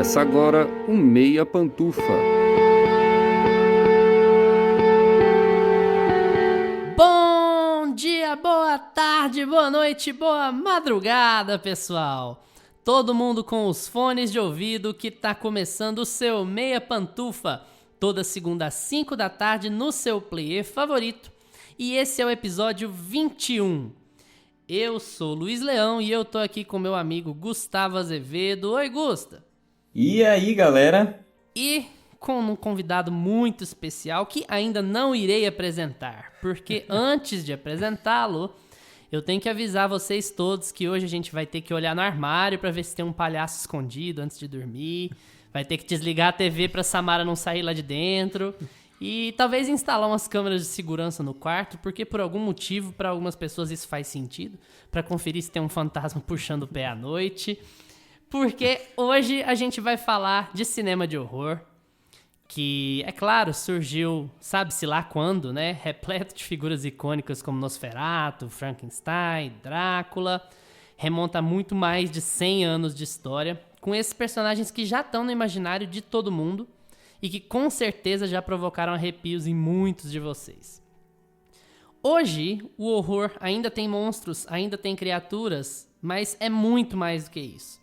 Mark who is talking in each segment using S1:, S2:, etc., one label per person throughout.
S1: Começa agora o Meia Pantufa.
S2: Bom dia, boa tarde, boa noite, boa madrugada, pessoal! Todo mundo com os fones de ouvido que tá começando o seu Meia Pantufa, toda segunda às 5 da tarde no seu player favorito. E esse é o episódio 21. Eu sou Luiz Leão e eu tô aqui com meu amigo Gustavo Azevedo. Oi, Gusta!
S3: E aí, galera?
S2: E com um convidado muito especial que ainda não irei apresentar, porque antes de apresentá-lo, eu tenho que avisar vocês todos que hoje a gente vai ter que olhar no armário pra ver se tem um palhaço escondido antes de dormir, vai ter que desligar a TV pra Samara não sair lá de dentro e talvez instalar umas câmeras de segurança no quarto, porque por algum motivo, pra algumas pessoas isso faz sentido, pra conferir se tem um fantasma puxando o pé à noite. Porque hoje a gente vai falar de cinema de horror, que, é claro, surgiu, sabe-se lá quando, né? Repleto de figuras icônicas como Nosferatu, Frankenstein, Drácula. Remonta a muito mais de 100 anos de história, com esses personagens que já estão no imaginário de todo mundo e que com certeza já provocaram arrepios em muitos de vocês. Hoje, o horror ainda tem monstros, ainda tem criaturas, mas é muito mais do que isso.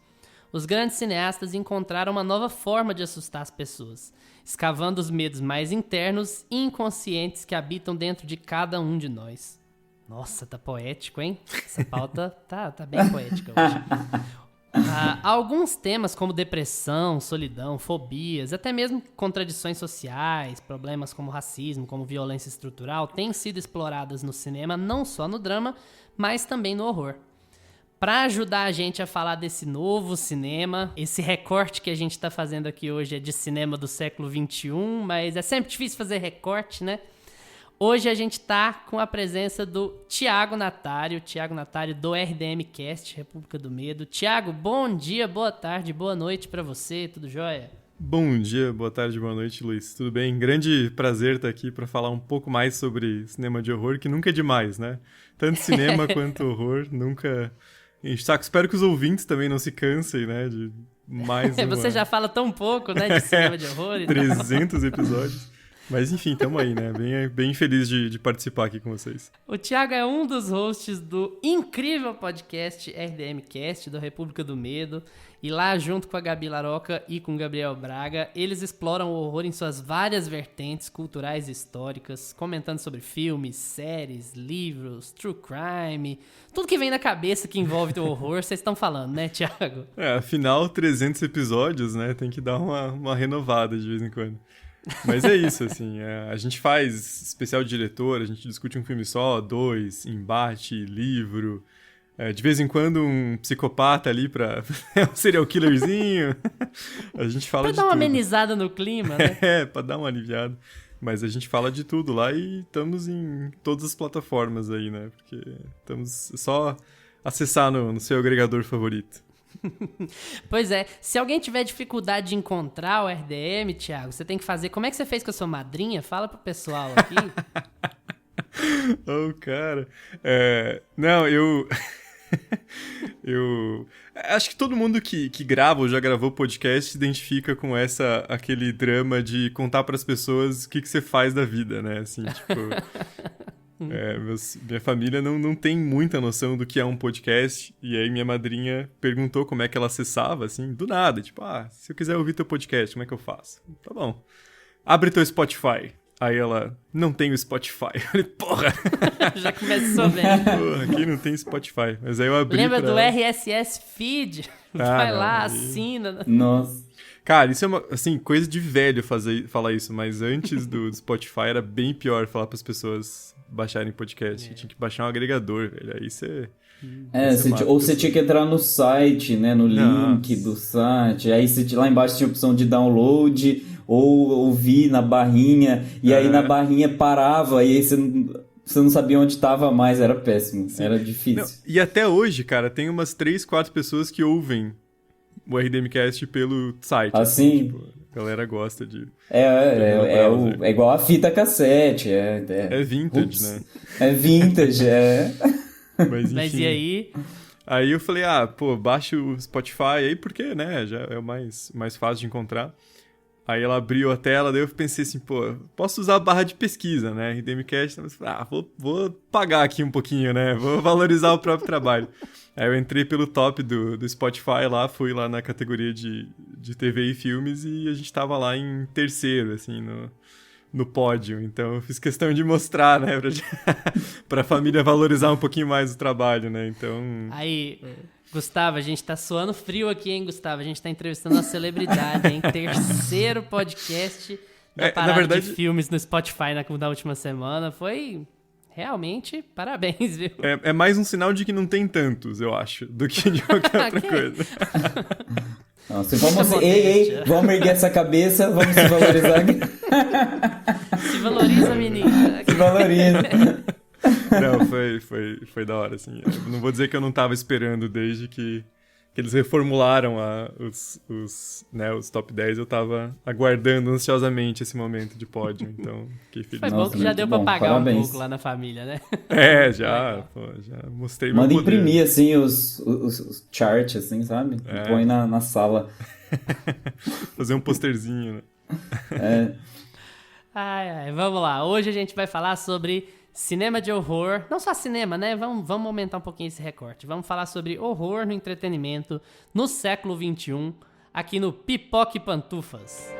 S2: Os grandes cineastas encontraram uma nova forma de assustar as pessoas, escavando os medos mais internos e inconscientes que habitam dentro de cada um de nós. Nossa, tá poético, hein? Essa pauta tá bem poética hoje. Alguns temas como depressão, solidão, fobias, até mesmo contradições sociais, problemas como racismo, como violência estrutural, têm sido exploradas no cinema, não só no drama, mas também no horror. Para ajudar a gente a falar desse novo cinema, esse recorte que a gente está fazendo aqui hoje é de cinema do século XXI, mas é sempre difícil fazer recorte, né? Hoje a gente tá com a presença do Thiago Natário do RDM Cast, República do Medo. Thiago, bom dia, boa tarde, boa noite para você, tudo jóia?
S4: Bom dia, boa tarde, boa noite, Luiz. Tudo bem? Grande prazer estar aqui para falar um pouco mais sobre cinema de horror, que nunca é demais, né? Tanto cinema quanto horror, nunca... Espero que os ouvintes também não se cansem, né, de mais
S2: Você já fala tão pouco, né, de cinema de horror e
S4: 300 episódios. Mas enfim, tamo aí, né, bem feliz de participar aqui com vocês.
S2: O Thiago é um dos hosts do incrível podcast RDM Cast, do República do Medo. E lá, junto com a Gabi Laroca e com o Gabriel Braga, eles exploram o horror em suas várias vertentes culturais e históricas, comentando sobre filmes, séries, livros, true crime, tudo que vem na cabeça que envolve o horror, vocês estão falando, né, Thiago?
S4: Afinal, 300 episódios, né, tem que dar uma renovada de vez em quando. Mas é isso, assim, a gente faz especial de diretor, a gente discute um filme só, dois, embate, livro... de vez em quando um psicopata ali pra... um serial killerzinho. A gente fala de tudo.
S2: Pra dar uma amenizada no clima, né?
S4: Pra dar uma aliviada. Mas a gente fala de tudo lá e estamos em todas as plataformas aí, né? Porque estamos só acessar no seu agregador favorito.
S2: Pois é, se alguém tiver dificuldade de encontrar o RDM, Thiago, você tem que fazer... Como é que você fez com a sua madrinha? Fala pro pessoal aqui.
S4: Cara. Não, eu acho que todo mundo que grava ou já gravou podcast se identifica com aquele drama de contar pras pessoas o que você faz da vida, né? Assim, tipo... minha família não tem muita noção do que é um podcast, e aí minha madrinha perguntou como é que ela acessava, assim, do nada, tipo, se eu quiser ouvir teu podcast, como é que eu faço? Tá bom. Abre teu Spotify. Aí ela, não tem o Spotify. Eu falei, porra!
S2: Já começou bem.
S4: Porra, aqui não tem Spotify. Mas aí eu abri
S2: Lembra do RSS Feed? Vai lá, assina.
S3: Nossa.
S4: Cara, isso é uma, assim, coisa de velho falar isso, mas antes do Spotify era bem pior falar pras pessoas baixarem podcast. Tinha que baixar um agregador, velho. Aí você...
S3: você tinha que entrar no site, né, no link do site. Aí lá embaixo tinha a opção de download ou ouvir na barrinha. E aí na barrinha parava e aí você não sabia onde estava mais. Era péssimo, era difícil.
S4: Não, e até hoje, cara, tem umas 3, 4 pessoas que ouvem o RDMcast pelo site.
S3: Assim?
S4: Tipo, a galera gosta de...
S3: É igual a fita cassete.
S4: É vintage, né?
S3: É vintage,
S4: Mas enfim.
S2: Mas e aí...
S4: Aí eu falei, baixa o Spotify aí, porque, né, já é o mais fácil de encontrar. Aí ela abriu a tela, daí eu pensei assim, posso usar a barra de pesquisa, né, RDMcast, mas vou pagar aqui um pouquinho, né, vou valorizar o próprio trabalho. Aí eu entrei pelo top do Spotify lá, fui lá na categoria de TV e filmes e a gente tava lá em terceiro, assim, no pódio. Então eu fiz questão de mostrar, né, pra família valorizar um pouquinho mais o trabalho, né, então...
S2: Aí, Gustavo, a gente tá suando frio aqui, hein, Gustavo? A gente tá entrevistando uma celebridade, hein? Terceiro podcast da parada, na verdade, de filmes no Spotify na última semana. Foi... Realmente, parabéns, viu?
S4: É mais um sinal de que não tem tantos, eu acho, do que de qualquer outra coisa.
S3: Nossa, vamos erguer essa cabeça, vamos se valorizar.
S2: Se valoriza, menina.
S3: Se valoriza.
S4: Não, foi da hora, assim. Eu não vou dizer que eu não tava esperando desde que eles reformularam os top 10, eu tava aguardando ansiosamente esse momento de pódio, então fiquei feliz.
S2: Foi bom que já deu pra pagar um pouco lá na família, né?
S4: Já mostrei
S3: meu poder. Manda imprimir, assim, os charts, assim, sabe? Põe na sala.
S4: Fazer um posterzinho,
S3: É.
S4: né?
S2: Vamos lá. Hoje a gente vai falar sobre cinema de horror. Não só cinema, né? Vamos aumentar um pouquinho esse recorte. Vamos falar sobre horror no entretenimento no século XXI, aqui no Pipoca e Pantufas.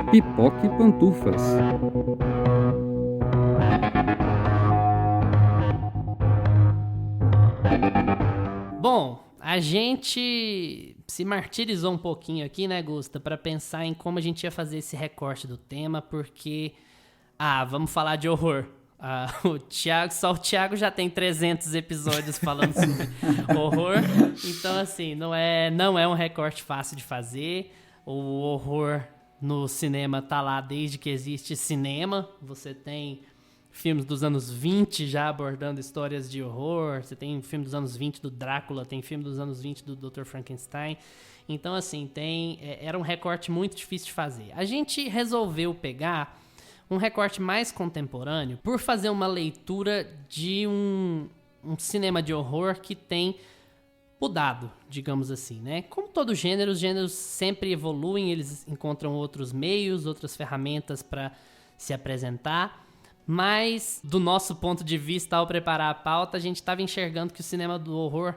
S1: Pipoca e Pantufas.
S2: Bom, a gente se martirizou um pouquinho aqui, né, Gusta, pra pensar em como a gente ia fazer esse recorte do tema, porque, vamos falar de horror. Só o Thiago já tem 300 episódios falando sobre horror, então, assim, não é um recorte fácil de fazer. O horror no cinema tá lá desde que existe cinema. Você tem filmes dos anos 20 já abordando histórias de horror. Você tem filme dos anos 20 do Drácula, tem filme dos anos 20 do Dr. Frankenstein. Então, assim, era um recorte muito difícil de fazer. A gente resolveu pegar um recorte mais contemporâneo por fazer uma leitura de um cinema de horror que tem mudado, digamos assim, né? Como todo gênero, os gêneros sempre evoluem, eles encontram outros meios, outras ferramentas para se apresentar. Mas, do nosso ponto de vista, ao preparar a pauta, a gente estava enxergando que o cinema do horror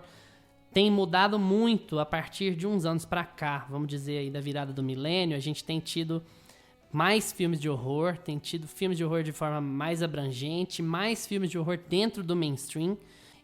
S2: tem mudado muito a partir de uns anos para cá. Vamos dizer aí da virada do milênio, a gente tem tido mais filmes de horror, tem tido filmes de horror de forma mais abrangente, mais filmes de horror dentro do mainstream.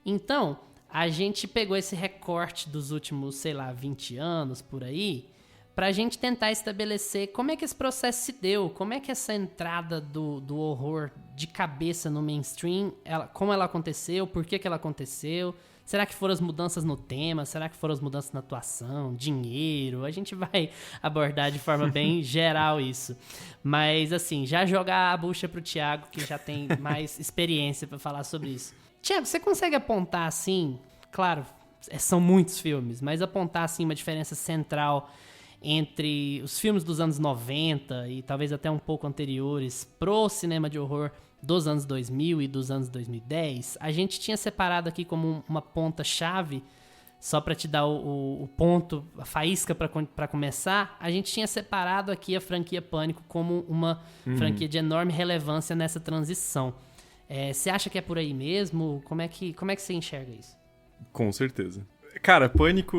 S2: Então, a gente pegou esse recorte dos últimos, 20 anos por aí, pra gente tentar estabelecer como é que esse processo se deu, como é que essa entrada do horror de cabeça no mainstream, como ela aconteceu, por que ela aconteceu, será que foram as mudanças no tema, será que foram as mudanças na atuação, dinheiro, a gente vai abordar de forma bem geral isso. Mas, assim, já jogar a bucha pro Thiago, que já tem mais experiência pra falar sobre isso. Thiago, você consegue apontar, assim, claro, são muitos filmes, mas apontar, assim, uma diferença central entre os filmes dos anos 90 e talvez até um pouco anteriores pro cinema de horror dos anos 2000 e dos anos 2010, a gente tinha separado aqui como uma ponta-chave, só para te dar o ponto, a faísca para começar, a gente tinha separado aqui a franquia Pânico como uma franquia de enorme relevância nessa transição. Você acha que é por aí mesmo? Como é que você enxerga isso?
S4: Com certeza. Cara, Pânico...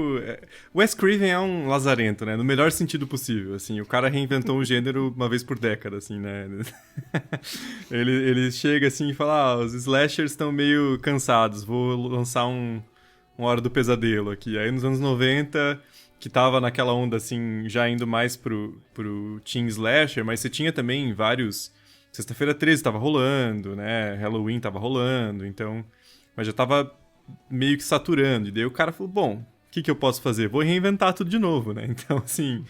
S4: Wes Craven é um lazarento, né? No melhor sentido possível, assim. O cara reinventou um gênero uma vez por década, assim, né? Ele chega, assim, e fala, os slashers estão meio cansados, vou lançar uma Hora do Pesadelo aqui. Aí nos anos 90, que tava naquela onda, assim, já indo mais pro teen slasher, mas você tinha também vários... Sexta-feira 13 tava rolando, né? Halloween tava rolando, então... Mas já tava meio que saturando. E daí o cara falou, bom, o que eu posso fazer? Vou reinventar tudo de novo, né? Então, assim,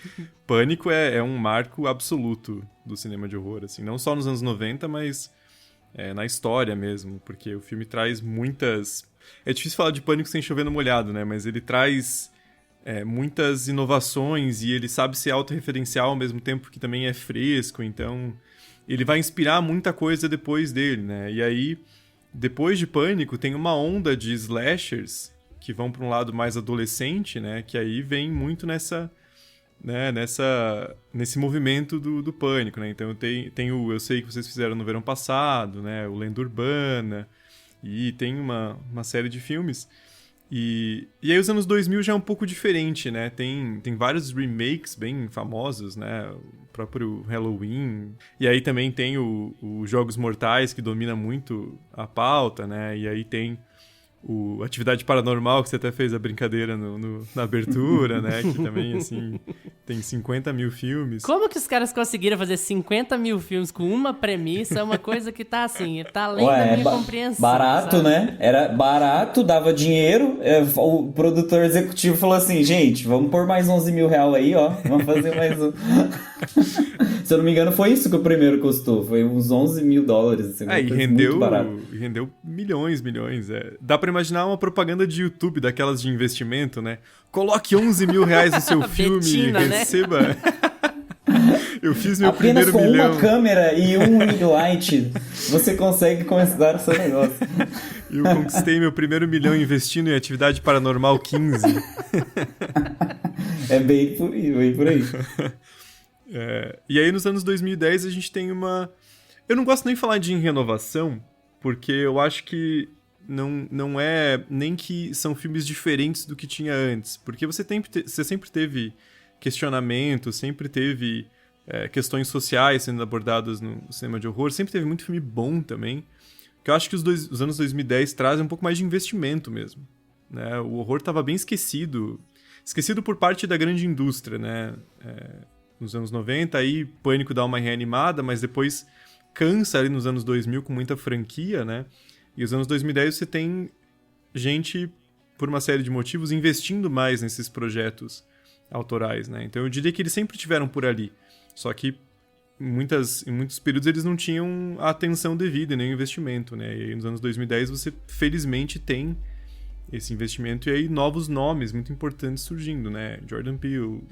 S4: Pânico é um marco absoluto do cinema de horror, assim. Não só nos anos 90, mas na história mesmo. Porque o filme traz muitas... É difícil falar de Pânico sem chover no molhado, né? Mas ele traz muitas inovações e ele sabe ser autorreferencial ao mesmo tempo que também é fresco. Então, ele vai inspirar muita coisa depois dele, né? E aí, depois de Pânico, tem uma onda de slashers que vão para um lado mais adolescente, né? Que aí vem muito nesse movimento do Pânico, né? Então tem o Eu Sei Que Vocês Fizeram no Verão Passado, né? O Lenda Urbana, e tem uma série de filmes. E aí os anos 2000 já é um pouco diferente, né? Tem vários remakes bem famosos, né? O próprio Halloween. E aí também tem o Jogos Mortais, que domina muito a pauta, né? E aí tem o Atividade Paranormal, que você até fez a brincadeira na abertura, né? Que também, assim, tem 50 mil filmes.
S2: Como que os caras conseguiram fazer 50 mil filmes com uma premissa? É uma coisa que tá assim, tá além da minha compreensão.
S3: Barato, sabe? Né? Era barato, dava dinheiro. O produtor executivo falou assim, gente, vamos pôr mais 11 mil reais aí, ó. Vamos fazer mais um. Se eu não me engano, foi isso que o primeiro custou. Foi uns 11 mil dólares. Assim,
S4: e rendeu milhões. Dá pra imaginar uma propaganda de YouTube, daquelas de investimento, né? Coloque 11 mil reais no seu filme
S2: Betina,
S4: e receba... Né? Eu fiz meu
S3: apenas
S4: primeiro
S3: com
S4: milhão.
S3: Uma câmera e um ring light, você consegue começar o seu negócio.
S4: Eu conquistei meu primeiro milhão investindo em Atividade Paranormal 15.
S3: É bem por aí.
S4: E aí nos anos 2010 a gente tem uma... Eu não gosto nem de falar de renovação, porque eu acho que não é nem que são filmes diferentes do que tinha antes. Porque você sempre teve questionamento, sempre teve questões sociais sendo abordadas no cinema de horror, sempre teve muito filme bom também. Que eu acho que os anos 2010 trazem um pouco mais de investimento mesmo. Né? O horror estava bem esquecido por parte da grande indústria, né? Nos anos 90, aí Pânico dá uma reanimada, mas depois cansa ali nos anos 2000 com muita franquia, né? E os anos 2010 você tem gente, por uma série de motivos, investindo mais nesses projetos autorais, né? Então eu diria que eles sempre tiveram por ali. Só que em muitos períodos eles não tinham a atenção devida, nem o investimento, né? E aí nos anos 2010 você felizmente tem esse investimento e aí novos nomes muito importantes surgindo, né? Jordan Peele,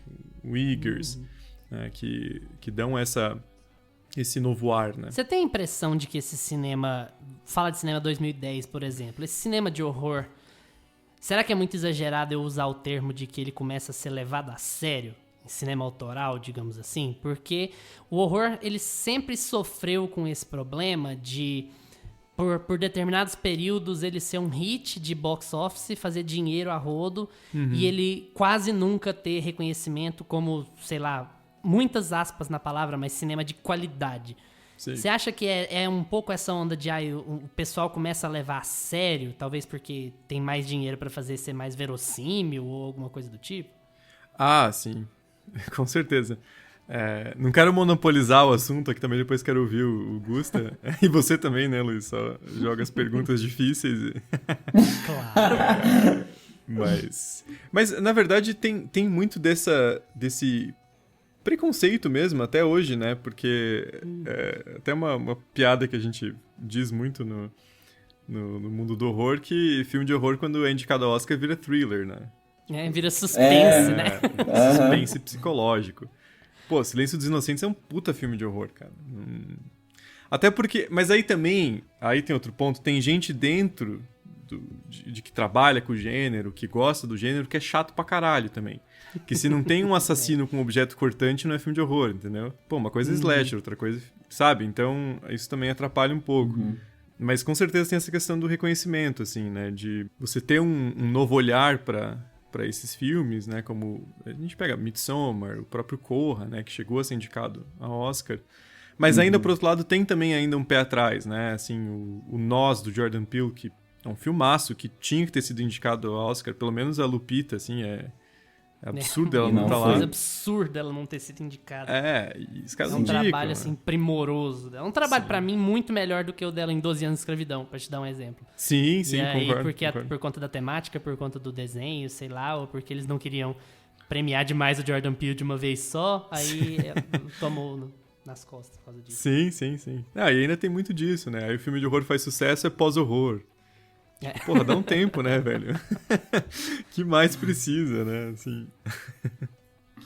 S4: Eggers, né? que dão esse novo ar, né?
S2: Você tem a impressão de que esse cinema... Fala de cinema 2010, por exemplo. Esse cinema de horror... Será que é muito exagerado eu usar o termo de que ele começa a ser levado a sério? Em cinema autoral, digamos assim? Porque o horror, ele sempre sofreu com esse problema de... Por determinados períodos, ele ser um hit de box office, fazer dinheiro a rodo, e ele quase nunca ter reconhecimento como, sei lá... Muitas aspas na palavra, mas cinema de qualidade. Sim. Você acha que é um pouco essa onda de o pessoal começa a levar a sério, talvez porque tem mais dinheiro pra fazer ser mais verossímil ou alguma coisa do tipo?
S4: Ah, sim. Com certeza. Não quero monopolizar o assunto aqui também, depois quero ouvir o Gusta. E você também, né, Luiz? Só joga as perguntas difíceis.
S2: Claro.
S4: Mas na verdade, tem muito desse preconceito mesmo, até hoje, né? Porque até uma piada que a gente diz muito no mundo do horror, que filme de horror, quando é indicado ao Oscar, vira thriller, né?
S2: Vira suspense, né?
S4: Suspense psicológico. Pô, Silêncio dos Inocentes é um puta filme de horror, cara. Até porque... Mas aí também, aí tem outro ponto, tem gente dentro de que trabalha com o gênero, que gosta do gênero, que é chato pra caralho também. Que se não tem um assassino com um objeto cortante, não é filme de horror, entendeu? Pô, uma coisa é slasher, outra coisa... Sabe? Então, isso também atrapalha um pouco. Mas com certeza tem essa questão do reconhecimento, assim, né? De você ter um novo olhar pra esses filmes, né? Como a gente pega Midsommar, o próprio Corra, né? Que chegou a ser indicado ao Oscar. Mas ainda, por outro lado, tem também ainda um pé atrás, né? Assim, o Nós, do Jordan Peele, que é um filmaço que tinha que ter sido indicado ao Oscar. Pelo menos a Lupita, assim, é absurdo ela não estar lá. É uma
S2: coisa absurda ela não ter sido indicada.
S4: E os caras
S2: não indicam. É um trabalho, assim, primoroso. É um trabalho, pra mim, muito melhor do que o dela em 12 anos de escravidão, pra te dar um exemplo.
S4: Sim,
S2: e aí,
S4: concordo.
S2: Porque por conta da temática, por conta do desenho, sei lá, ou porque eles não queriam premiar demais o Jordan Peele de uma vez só, aí tomou nas costas por causa disso.
S4: Sim. E ainda tem muito disso, né? Aí o filme de horror faz sucesso, é pós-horror. Porra, dá um tempo, né, velho? Que mais precisa, né? Assim.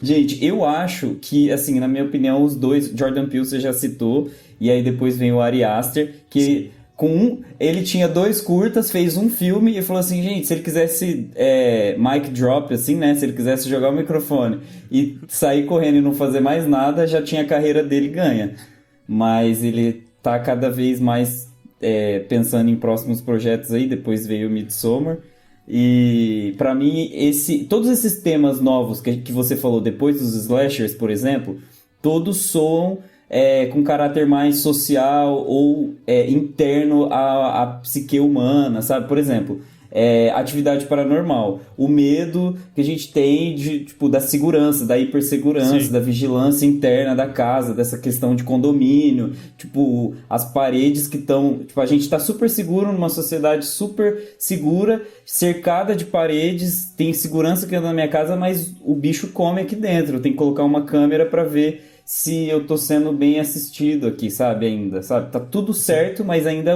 S3: Gente, eu acho que, assim, na minha opinião, os dois, Jordan Peele você já citou, e aí depois vem o Ari Aster, que ele tinha 2 curtas, fez um filme e falou assim, gente, se ele quisesse mic drop, assim, né, se ele quisesse jogar o microfone e sair correndo e não fazer mais nada, já tinha a carreira dele ganha. Mas ele tá cada vez mais pensando em próximos projetos aí, depois veio o Midsommar. E pra mim, todos esses temas novos que você falou depois dos slashers, por exemplo, todos soam com caráter mais social ou interno à psique humana, sabe? Por exemplo, atividade paranormal. O medo que a gente tem da segurança, da hipersegurança,
S4: Sim.
S3: da vigilância interna da casa, dessa questão de condomínio, as paredes que estão... a gente está super seguro numa sociedade super segura, cercada de paredes, tem segurança aqui na minha casa, mas o bicho come aqui dentro. Tem que colocar uma câmera para ver se eu tô sendo bem assistido aqui, sabe? Ainda, sabe? Tá tudo certo, mas ainda...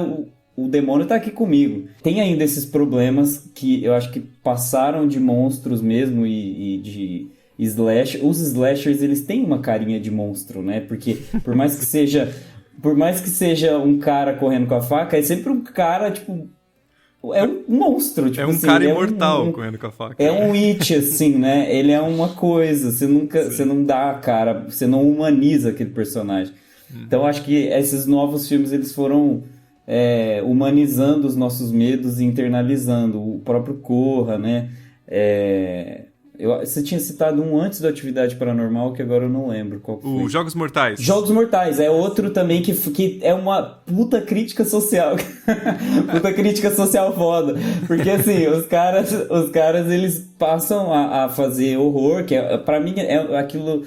S3: O demônio tá aqui comigo. Tem ainda esses problemas que eu acho que passaram de monstros mesmo e de slash. Os slashers, eles têm uma carinha de monstro, né? Porque por mais que seja um cara correndo com a faca, é sempre um cara, é um monstro.
S4: É um cara imortal correndo com a faca.
S3: É um it, assim, né? Ele é uma coisa. Você não dá a cara, você não humaniza aquele personagem. Então acho que esses novos filmes, eles foram... humanizando os nossos internalizando o próprio Corra, né? Você tinha citado um antes da Atividade Paranormal, que agora eu não lembro qual foi.
S4: O Jogos Mortais.
S3: Jogos Mortais, é outro também que é uma puta crítica social. Puta crítica social foda. Porque assim, os caras eles passam a fazer horror, que pra mim é aquilo...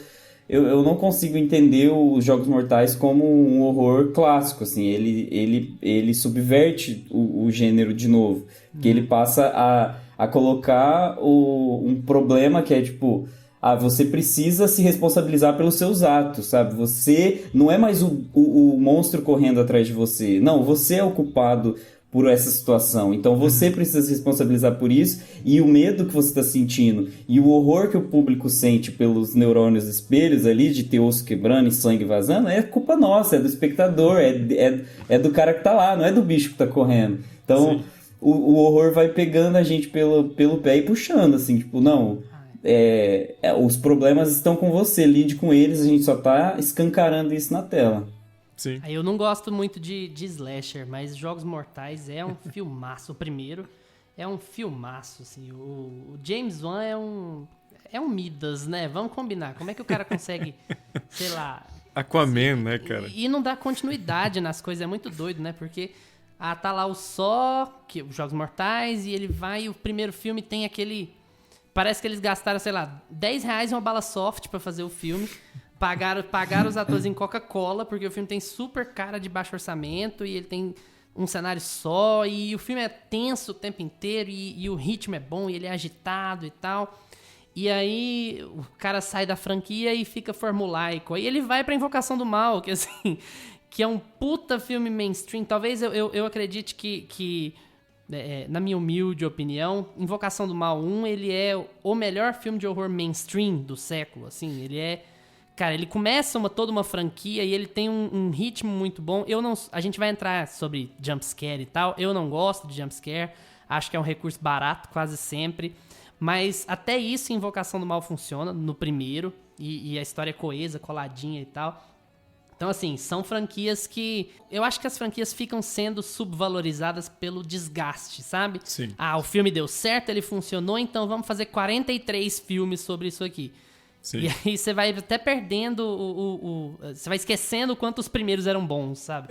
S3: Eu não consigo entender os Jogos Mortais como um horror clássico, assim. Ele subverte o gênero de novo. Que ele passa a colocar um problema que é você precisa se responsabilizar pelos seus atos, sabe? Você não é mais o monstro correndo atrás de você. Não, você é o culpado por essa situação. Então você precisa se responsabilizar por isso, e o medo que você está sentindo e o horror que o público sente pelos neurônios espelhos ali, de ter osso quebrando e sangue vazando, é culpa nossa, é do espectador, é do cara que tá lá, não é do bicho que tá correndo. Então o horror vai pegando a gente pelo pé e puxando, assim, os problemas estão com você, lide com eles, a gente só tá escancarando isso na tela.
S4: Sim.
S2: Eu não gosto muito de slasher, mas Jogos Mortais é um filmaço. O primeiro é um filmaço, assim. O James Wan é um Midas, né? Vamos combinar. Como é que o cara consegue, sei lá...
S4: Aquaman, né, cara?
S2: E não dá continuidade nas coisas, é muito doido, né? Porque tá lá os Jogos Mortais, e ele vai, e o primeiro filme tem aquele... Parece que eles gastaram, sei lá, R$10 em uma bala soft pra fazer o filme. Pagaram os atores em Coca-Cola, porque o filme tem super cara de baixo orçamento, e ele tem um cenário só, e o filme é tenso o tempo inteiro, e o ritmo é bom, e ele é agitado e tal. E aí o cara sai da franquia e fica formulaico. Aí ele vai pra Invocação do Mal, que assim, que é um puta filme mainstream. Talvez eu acredite que na minha humilde opinião, Invocação do Mal 1, ele é o melhor filme de horror mainstream do século, assim, ele é... Cara, ele começa toda uma franquia e ele tem um ritmo muito bom. A gente vai entrar sobre jumpscare e tal. Eu não gosto de jumpscare. Acho que é um recurso barato quase sempre. Mas até isso, Invocação do Mal funciona no primeiro. E a história é coesa, coladinha e tal. Então, assim, são franquias que... Eu acho que as franquias ficam sendo subvalorizadas pelo desgaste, sabe?
S4: Sim.
S2: O filme deu certo, ele funcionou, então vamos fazer 43 filmes sobre isso aqui. Sim. E aí você vai até perdendo você vai esquecendo o quanto os primeiros eram bons, sabe?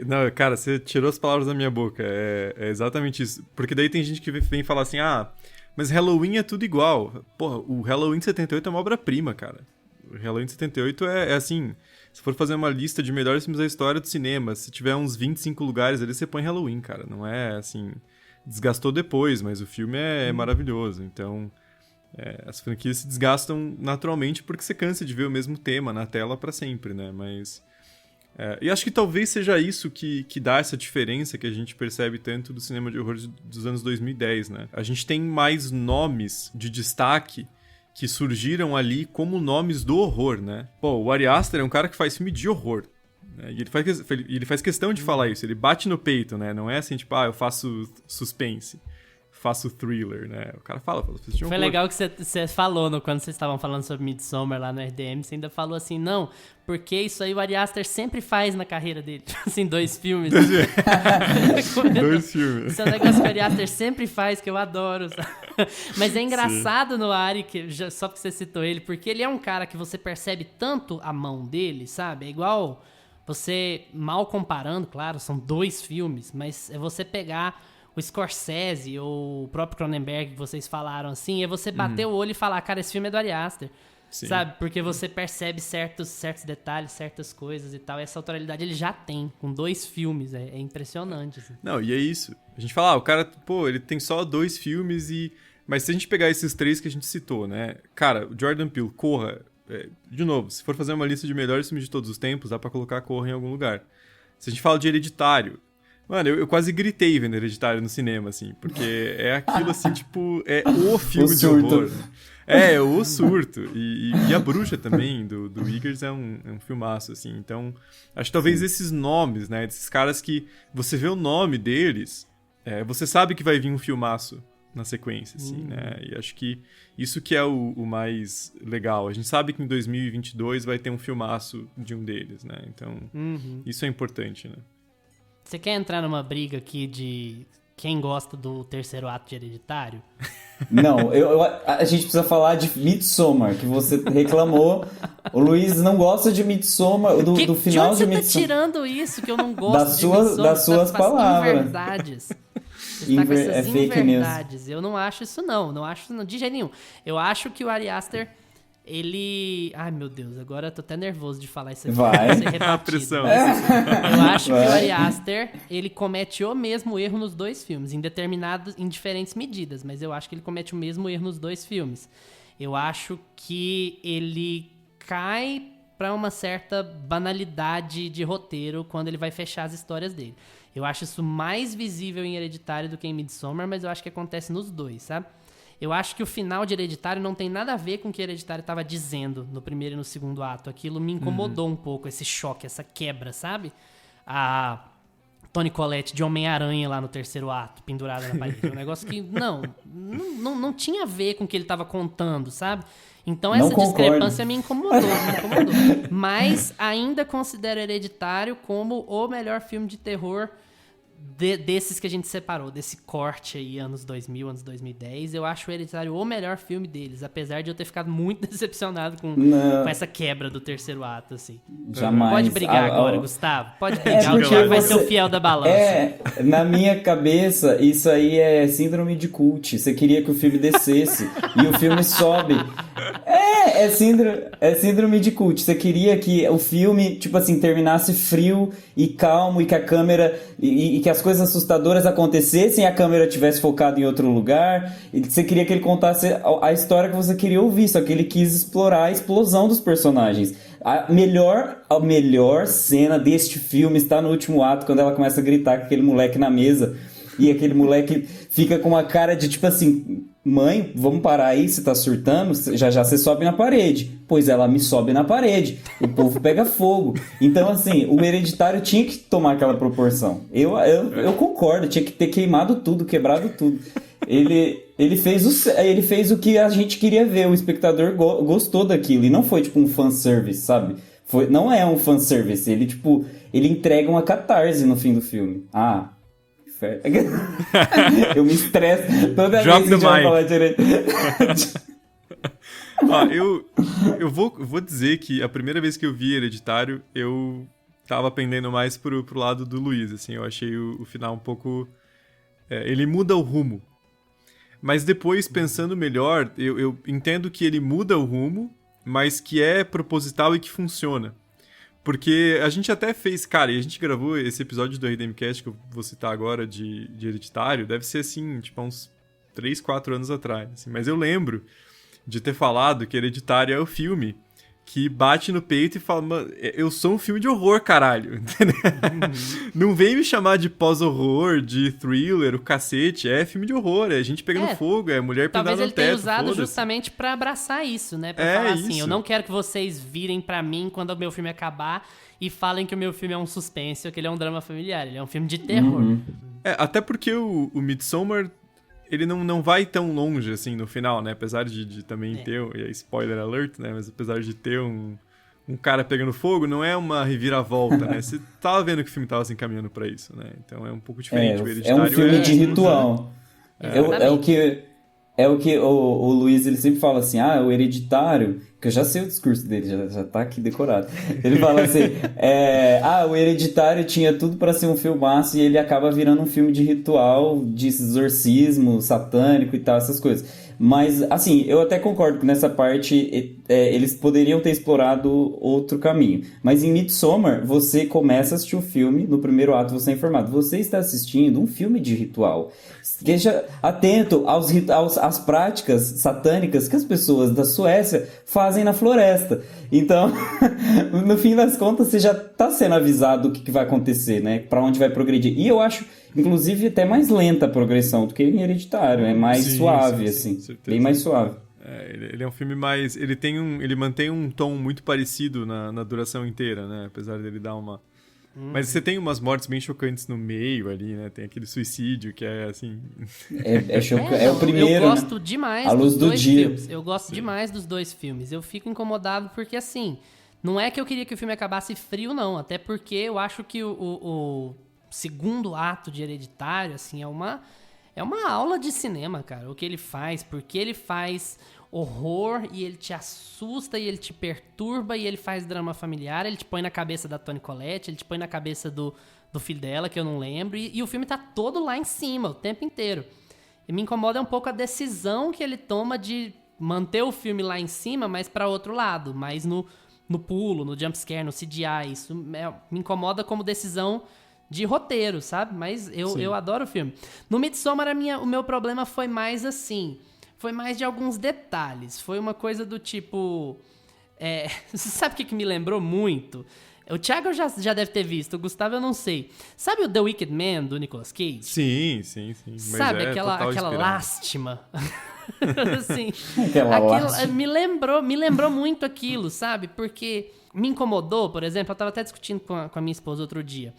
S4: Não, cara, você tirou as palavras da minha boca. É exatamente isso. Porque daí tem gente que vem falar assim, mas Halloween é tudo igual. Porra, o Halloween de 78 é uma obra-prima, cara. O Halloween de 78 é assim... Se for fazer uma lista de melhores filmes da história do cinema, se tiver uns 25 lugares ali, você põe Halloween, cara. Não é assim... Desgastou depois, mas o filme é maravilhoso. Então... as franquias se desgastam naturalmente porque você cansa de ver o mesmo tema na tela pra sempre, né? Mas... e acho que talvez seja isso que dá essa diferença que a gente percebe tanto do cinema de horror dos anos 2010, né? A gente tem mais nomes de destaque que surgiram ali como nomes do horror, né? Pô, o Ari Aster é um cara que faz filme de horror. Né? E ele faz questão de falar isso, ele bate no peito, né? Não é assim, tipo, eu faço suspense, faço thriller, né? O cara fala de
S2: Foi legal que você falou, quando vocês estavam falando sobre Midsommar lá no RDM, você ainda falou assim, não, porque isso aí o Ari Aster sempre faz na carreira dele. Assim, 2 filmes.
S4: 2 filmes.
S2: Isso é um negócio que o Ari Aster sempre faz, que eu adoro. Sabe? Mas é engraçado no Ari, só porque você citou ele, porque ele é um cara que você percebe tanto a mão dele, sabe? É igual você, mal comparando, claro, são 2 filmes, mas é você pegar o Scorsese ou o próprio Cronenberg que vocês falaram assim, é você bater o olho e falar, cara, esse filme é do Ari Aster. Sim. Sabe? Porque você percebe certos detalhes, certas coisas e tal. E essa autoralidade ele já tem, com 2 filmes. É impressionante. Assim.
S4: Não, e é isso. A gente fala, o cara, pô, ele tem só 2 filmes e... Mas se a gente pegar esses 3 que a gente citou, né? Cara, o Jordan Peele, Corra... de novo, se for fazer uma lista de melhores filmes de todos os tempos, dá pra colocar Corra em algum lugar. Se a gente fala de Hereditário... Mano, eu quase gritei vendo Hereditário no cinema, assim. Porque é aquilo, assim, tipo... É o filme de horror. É o surto. E A Bruxa também, do Eggers, é um filmaço, assim. Então, acho que talvez esses nomes, né? Desses caras que você vê o nome deles, você sabe que vai vir um filmaço na sequência, assim, né? E acho que isso que é o mais legal. A gente sabe que em 2022 vai ter um filmaço de um deles, né? Então, isso é importante, né?
S2: Você quer entrar numa briga aqui de quem gosta do terceiro ato de Hereditário?
S3: Não, a gente precisa falar de Midsommar, que você reclamou. O Luiz não gosta de Midsommar, do final de Midsommar.
S2: De onde você tá tirando isso, que eu não gosto de Midsommar?
S3: Das suas palavras.
S2: Inverdades. Você está com essas
S3: fake
S2: inverdades.
S3: News.
S2: Eu não acho isso não acho isso de jeito nenhum. Eu acho que o Ari Aster... Ele... Ai, meu Deus, agora eu tô até nervoso de falar isso aqui.
S3: Vai.
S4: A pressão.
S2: Eu acho que o Ari Aster, ele comete o mesmo erro nos 2 filmes, em diferentes medidas, mas eu acho que ele comete o mesmo erro nos 2 filmes. Eu acho que ele cai pra uma certa banalidade de roteiro quando ele vai fechar as histórias dele. Eu acho isso mais visível em Hereditário do que em Midsommar, mas eu acho que acontece nos 2, sabe? Eu acho que o final de Hereditário não tem nada a ver com o que Hereditário estava dizendo no primeiro e no segundo ato. Aquilo me incomodou um pouco, esse choque, essa quebra, sabe? A Toni Collette de Homem-Aranha lá no terceiro ato, pendurada na parede. É um negócio que não tinha a ver com o que ele estava contando, sabe? Então essa discrepância me incomodou. Mas ainda considero Hereditário como o melhor filme de terror desses que a gente separou, desse corte aí, anos 2000, anos 2010, eu acho o Hereditário o melhor filme deles, apesar de eu ter ficado muito decepcionado com essa quebra do terceiro ato, assim.
S3: Jamais.
S2: Pode brigar agora, Gustavo. Pode brigar, o Thiago vai ser o fiel da balança.
S3: Na minha cabeça, isso aí é síndrome de cult. Você queria que o filme descesse e o filme sobe. É síndrome de cult. Você queria que o filme, tipo assim, terminasse frio e calmo e que a câmera... E que as coisas assustadoras acontecessem e a câmera tivesse focado em outro lugar. E você queria que ele contasse a história que você queria ouvir, só que ele quis explorar a explosão dos personagens. A melhor cena deste filme está no último ato, quando ela começa a gritar com aquele moleque na mesa. E aquele moleque fica com uma cara de tipo assim... Mãe, vamos parar aí, você tá surtando? Já você sobe na parede. Pois ela me sobe na parede. O povo pega fogo. Então, assim, o Hereditário tinha que tomar aquela proporção. Eu concordo, tinha que ter queimado tudo, quebrado tudo. Ele fez o que a gente queria ver. O espectador gostou daquilo. E não foi, tipo, um fanservice, sabe? Não é um fanservice. Ele entrega uma catarse no fim do filme. Eu me estresso toda vez que a gente vai falar direito.
S4: Eu vou dizer que a primeira vez que eu vi Hereditário, eu tava pendendo mais pro lado do Luiz, assim, eu achei o final um pouco... ele muda o rumo. Mas depois, pensando melhor, eu entendo que ele muda o rumo, mas que é proposital e que funciona. Porque a gente até fez... Cara, e a gente gravou esse episódio do RDMcast que eu vou citar agora de Hereditário. Deve ser, assim, tipo, uns 3, 4 anos atrás. Assim. Mas eu lembro de ter falado que Hereditário é o filme que bate no peito e fala, mano, eu sou um filme de horror, caralho, entendeu? Não vem me chamar de pós-horror, de thriller, o cacete, é filme de horror, é gente pegando fogo, é mulher pendurada no teto,
S2: talvez ele tenha usado justamente pra abraçar isso, né? Pra falar assim, eu não quero que vocês virem pra mim quando o meu filme acabar e falem que o meu filme é um suspense ou que ele é um drama familiar, ele é um filme de terror.
S4: Até porque o Midsommar, ele não vai tão longe, assim, no final, né? Apesar de também ter, e spoiler alert, né? Mas apesar de ter um cara pegando fogo, não é uma reviravolta, né? Você tava vendo que o filme tava se encaminhando pra isso, né? Então é um pouco diferente. O Hereditário
S3: um filme de ritual. É o que o Luiz, ele sempre fala assim, o Hereditário, que eu já sei o discurso dele, já tá aqui decorado. Ele fala assim, o Hereditário tinha tudo pra ser um filmaço e ele acaba virando um filme de ritual, de exorcismo satânico e tal, essas coisas. Mas, assim, eu até concordo que nessa parte eles poderiam ter explorado outro caminho. Mas em Midsommar, você começa a assistir o filme, no primeiro ato você é informado. Você está assistindo um filme de ritual. Esteja atento às práticas satânicas que as pessoas da Suécia fazem na floresta. Então, no fim das contas, você já está sendo avisado do que vai acontecer, né? Para onde vai progredir. E eu acho, inclusive, até mais lenta a progressão do que em Hereditário. É mais suave, assim. Bem mais suave.
S4: Ele é um filme mais... Ele mantém um tom muito parecido na duração inteira, né? Apesar dele dar uma... Mas você tem umas mortes bem chocantes no meio ali, né? Tem aquele suicídio que é assim...
S3: É chocante. É o primeiro,
S2: eu gosto demais dos dois filmes. Eu gosto demais dos dois filmes. Eu fico incomodado porque, assim... Não é que eu queria que o filme acabasse frio, não. Até porque eu acho que o segundo ato de Hereditário, assim, é uma aula de cinema, cara. O que ele faz, porque ele faz horror e ele te assusta e ele te perturba e ele faz drama familiar, ele te põe na cabeça da Toni Collette, ele te põe na cabeça do filho dela, que eu não lembro, e o filme tá todo lá em cima, o tempo inteiro. E me incomoda um pouco a decisão que ele toma de manter o filme lá em cima, mas pra outro lado, mais no pulo, no jumpscare, no CGI. Isso me incomoda como decisão de roteiro, sabe? Mas eu adoro o filme. No Midsommar, o meu problema foi mais assim... Foi mais de alguns detalhes. Foi uma coisa do tipo... Você sabe o que me lembrou muito? O Thiago já deve ter visto, o Gustavo eu não sei. Sabe o The Wicked Man, do Nicolas Cage?
S4: Sim. Mas
S2: sabe aquela lástima? Assim,
S3: lástima.
S2: Me lembrou muito aquilo, sabe? Porque me incomodou, por exemplo, eu tava até discutindo com a minha esposa outro dia.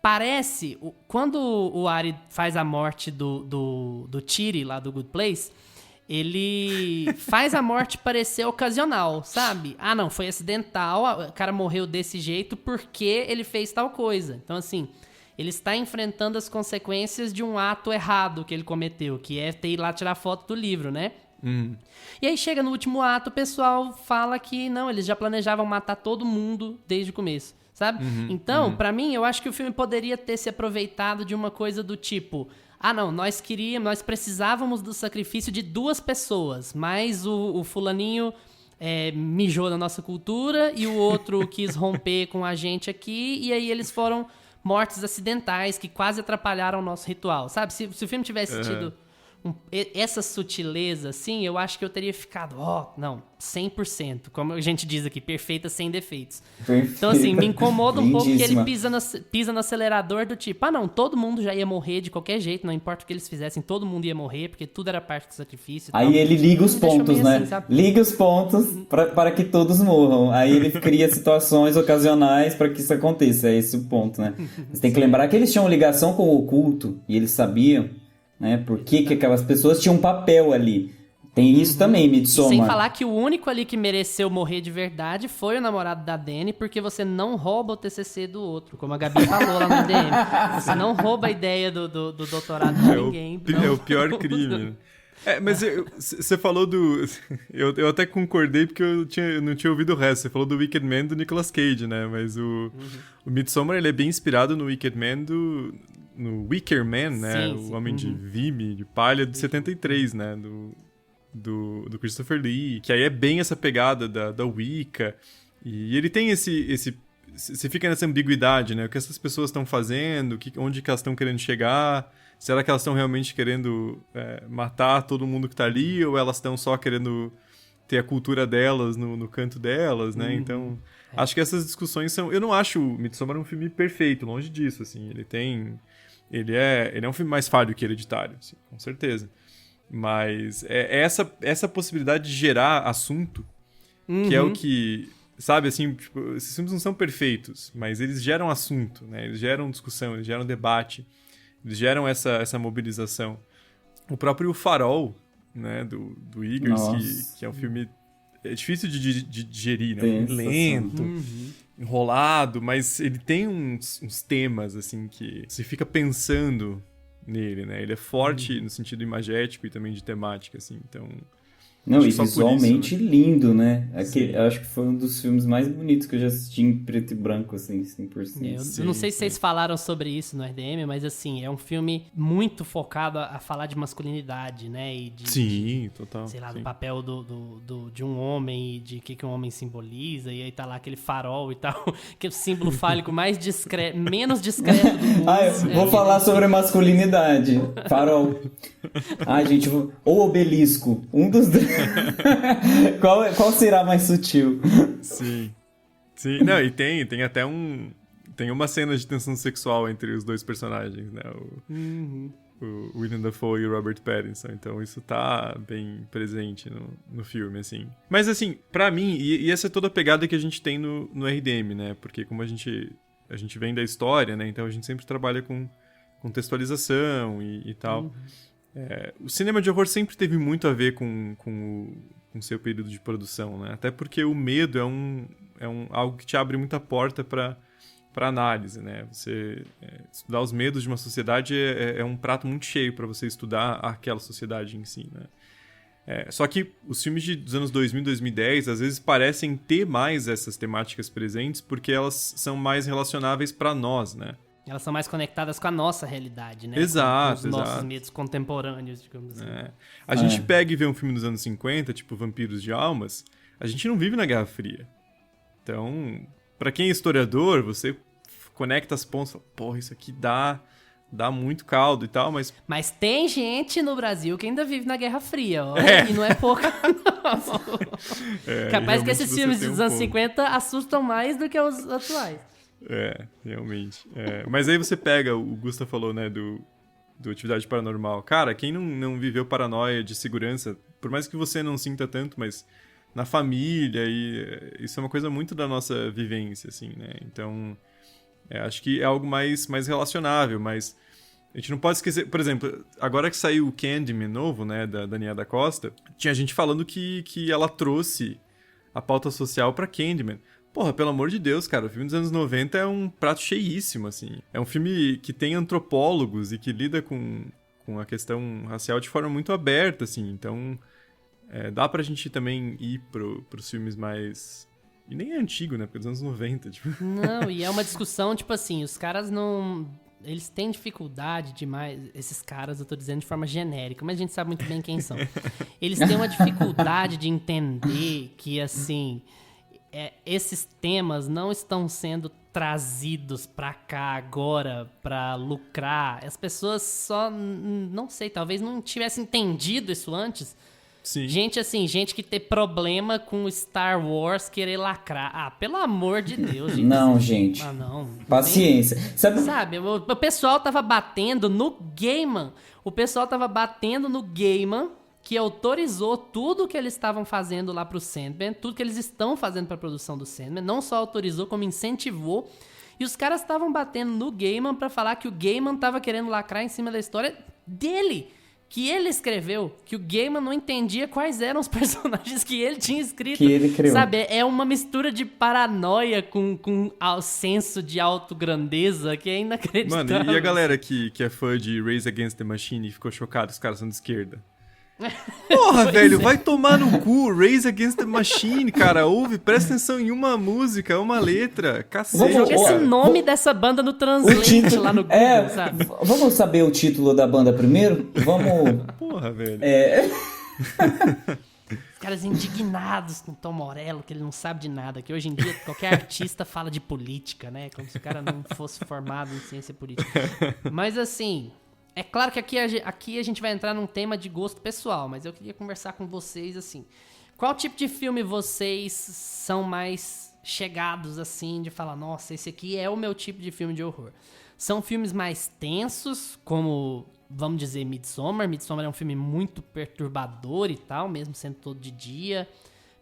S2: Parece, quando o Ari faz a morte do Chiri lá do Good Place, ele faz a morte parecer ocasional, sabe? Não, foi acidental, o cara morreu desse jeito porque ele fez tal coisa. Então, assim, ele está enfrentando as consequências de um ato errado que ele cometeu, que é ter ido lá tirar foto do livro, né? E aí chega no último ato, o pessoal fala que não, eles já planejavam matar todo mundo desde o começo, sabe? Então, pra mim, eu acho que o filme poderia ter se aproveitado de uma coisa do tipo... não, nós precisávamos do sacrifício de 2 pessoas, mas o fulaninho mijou na nossa cultura e o outro quis romper com a gente aqui, e aí eles foram mortes acidentais que quase atrapalharam o nosso ritual, sabe? Se o filme tivesse tido essa sutileza, assim, eu acho que eu teria ficado, 100%, como a gente diz aqui, perfeita sem defeitos.
S3: Perfeita.
S2: Então, assim, me incomoda um pouco que ele
S3: Lindíssima.
S2: pisa no acelerador do tipo, não, todo mundo já ia morrer de qualquer jeito, não importa o que eles fizessem, todo mundo ia morrer, porque tudo era parte do sacrifício.
S3: Aí ele liga os pontos, né?
S2: Assim, sabe?
S3: Liga os pontos para que todos morram. Aí ele cria situações ocasionais para que isso aconteça. É esse o ponto, né? Você tem que lembrar que eles tinham ligação com o oculto e eles sabiam, né? Por que aquelas pessoas tinham um papel ali. Tem isso também, Midsommar.
S2: Sem falar que o único ali que mereceu morrer de verdade foi o namorado da Dani, porque você não rouba o TCC do outro, como a Gabi falou lá no DM. Você não rouba a ideia do doutorado de ninguém.
S4: É o pior crime. Mas você falou do... Eu até concordei porque eu não tinha ouvido o resto. Você falou do Wicked Man do Nicolas Cage, né? Mas o Midsommar, ele é bem inspirado no Wicked Man no Wicker Man, né?
S2: Sim.
S4: O Homem de Vime, de Palha, de 73, né? Do Christopher Lee. Que aí é bem essa pegada da Wicca. E ele tem esse... Você fica nessa ambiguidade, né? O que essas pessoas estão fazendo, onde que elas estão querendo chegar... Será que elas estão realmente querendo matar todo mundo que tá ali? Ou elas estão só querendo ter a cultura delas no canto delas, né? Então, acho que essas discussões são... Eu não acho o Midsommar um filme perfeito, longe disso, assim. Ele é um filme mais falho que Hereditário, assim, com certeza. Mas é essa possibilidade de gerar assunto, que é o que... Sabe, assim, tipo, esses filmes não são perfeitos, mas eles geram assunto, né? Eles geram discussão, eles geram debate, eles geram essa mobilização. O próprio Farol, né, do Eggers, que é um filme... É difícil de digerir, né? Um filme lento, enrolado, mas ele tem uns temas, assim, que você fica pensando nele, né? Ele é forte no sentido imagético e também de temática, assim, então...
S3: Não, e visualmente
S4: isso, né?
S3: lindo, né? Acho que foi um dos filmes mais bonitos que eu já assisti em preto e branco, assim, 100%.
S2: Eu não sei se vocês falaram sobre isso no RDM, mas assim, é um filme muito focado a falar de masculinidade, né? E
S4: Total.
S2: Sei lá, do papel de um homem e de o que um homem simboliza, e aí tá lá aquele farol e tal, que é o símbolo fálico mais discreto, menos discreto do mundo.
S3: Vou falar sobre masculinidade. Farol. Gente, ou obelisco. Um dos dois. Qual será mais sutil?
S4: Sim. Não, e tem até tem uma cena de tensão sexual entre os dois personagens, né? O Willem Dafoe e o Robert Pattinson. Então isso tá bem presente no filme, assim. Mas assim, pra mim, e essa é toda a pegada que a gente tem no RDM, né? Porque como a gente vem da história, né? Então a gente sempre trabalha com contextualização e tal. O cinema de horror sempre teve muito a ver com o seu período de produção, né? Até porque o medo é algo que te abre muita porta para análise, né? Você estudar os medos de uma sociedade é um prato muito cheio para você estudar aquela sociedade em si, né? Só que os filmes dos anos 2000 e 2010 às vezes parecem ter mais essas temáticas presentes porque elas são mais relacionáveis para nós, né?
S2: Elas são mais conectadas com a nossa realidade, né?
S4: Exato,
S2: com os nossos medos contemporâneos, digamos assim.
S4: A gente pega e vê um filme dos anos 50, tipo Vampiros de Almas, a gente não vive na Guerra Fria. Então, pra quem é historiador, você conecta as pontas e fala, porra, isso aqui dá muito caldo e tal, mas...
S2: Mas tem gente no Brasil que ainda vive na Guerra Fria, ó. E não é pouca, não. Capaz que esses filmes dos anos 50 assustam mais do que os atuais.
S4: Realmente. Mas aí você pega, o Gusta falou, né, do Atividade Paranormal. Cara, quem não viveu paranoia de segurança, por mais que você não sinta tanto, mas na família, e isso é uma coisa muito da nossa vivência, assim, né? Então, acho que é algo mais relacionável, mas a gente não pode esquecer... Por exemplo, agora que saiu o Candyman novo, né, da Daniela da Costa, tinha gente falando que ela trouxe a pauta social pra Candyman. Porra, pelo amor de Deus, cara, o filme dos anos 90 é um prato cheíssimo, assim. É um filme que tem antropólogos e que lida com a questão racial de forma muito aberta, assim. Então, dá pra gente também ir pros filmes mais... E nem é antigo, né? Porque é dos anos 90, tipo...
S2: Não, e é uma discussão, tipo assim, os caras não... Eles têm dificuldade demais... Esses caras, eu tô dizendo de forma genérica, mas a gente sabe muito bem quem são. Eles têm uma dificuldade de entender que, assim... esses temas não estão sendo trazidos pra cá agora pra lucrar. As pessoas só, não sei, talvez não tivessem entendido isso antes.
S4: Sim.
S2: Gente que tem problema com Star Wars querer lacrar. Pelo amor de Deus, gente.
S3: Não, gente.
S2: Não.
S3: Paciência.
S2: Sabe, o pessoal tava batendo no Gaiman. O pessoal tava batendo no Gaiman, que autorizou tudo que eles estavam fazendo lá pro Sandman, tudo que eles estão fazendo pra produção do Sandman, não só autorizou, como incentivou, e os caras estavam batendo no Gaiman pra falar que o Gaiman tava querendo lacrar em cima da história dele, que ele escreveu, que o Gaiman não entendia quais eram os personagens que ele tinha escrito.
S3: Que ele criou.
S2: Sabe, é uma mistura de paranoia com o senso de autograndeza que é inacreditável.
S4: Mano, e a galera que é fã de Rage Against the Machine e ficou chocada, os caras são de esquerda? Porra, velho, vai tomar no cu. Rage Against the Machine, cara. Ouve, presta atenção em uma música, uma letra. Cacete.
S2: Joga esse nome dessa banda no Translate lá no Google, sabe?
S3: Vamos saber o título da banda primeiro? Vamos...
S4: Porra, velho.
S2: Os caras indignados com o Tom Morello, que ele não sabe de nada. Que hoje em dia qualquer artista fala de política, né? Como se o cara não fosse formado em ciência política. Mas assim... É claro que aqui a gente vai entrar num tema de gosto pessoal, mas eu queria conversar com vocês assim. Qual tipo de filme vocês são mais chegados, assim, de falar, nossa, esse aqui é o meu tipo de filme de horror? São filmes mais tensos, como, vamos dizer, Midsommar. Midsommar é um filme muito perturbador e tal, mesmo sendo todo de dia.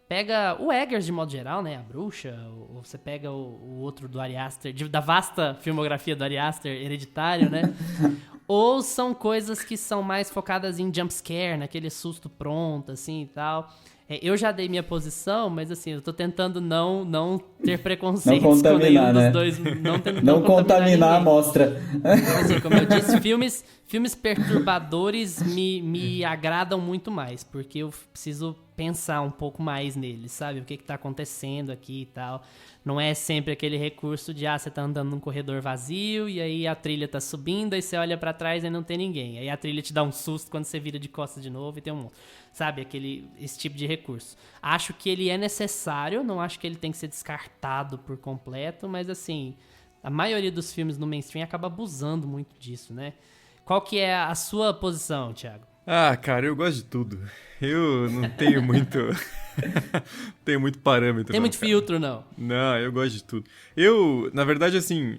S2: Pega o Eggers, de modo geral, né? A Bruxa. Ou você pega o outro do Ari Aster, da vasta filmografia do Ari Aster, Hereditário, né? Ou são coisas que são mais focadas em jumpscare, naquele susto pronto, assim, e tal. Eu já dei minha posição, mas assim, eu tô tentando não ter preconceitos com nenhum dos dois.
S3: Não contaminar a amostra.
S2: Assim, como eu disse, filmes perturbadores me agradam muito mais, porque eu preciso pensar um pouco mais neles, sabe? O que tá acontecendo aqui e tal. Não é sempre aquele recurso de, você tá andando num corredor vazio e aí a trilha tá subindo, aí você olha pra trás e não tem ninguém. Aí a trilha te dá um susto quando você vira de costas de novo e tem um monstro. Sabe? Esse tipo de recurso. Acho que ele é necessário, não acho que ele tem que ser descartado por completo, mas assim, a maioria dos filmes no mainstream acaba abusando muito disso, né? Qual que é a sua posição, Thiago?
S4: Cara, eu gosto de tudo. Eu não tenho muito... tenho muito parâmetro.
S2: Tem muito filtro, não?
S4: Não, eu gosto de tudo. Eu, na verdade, assim...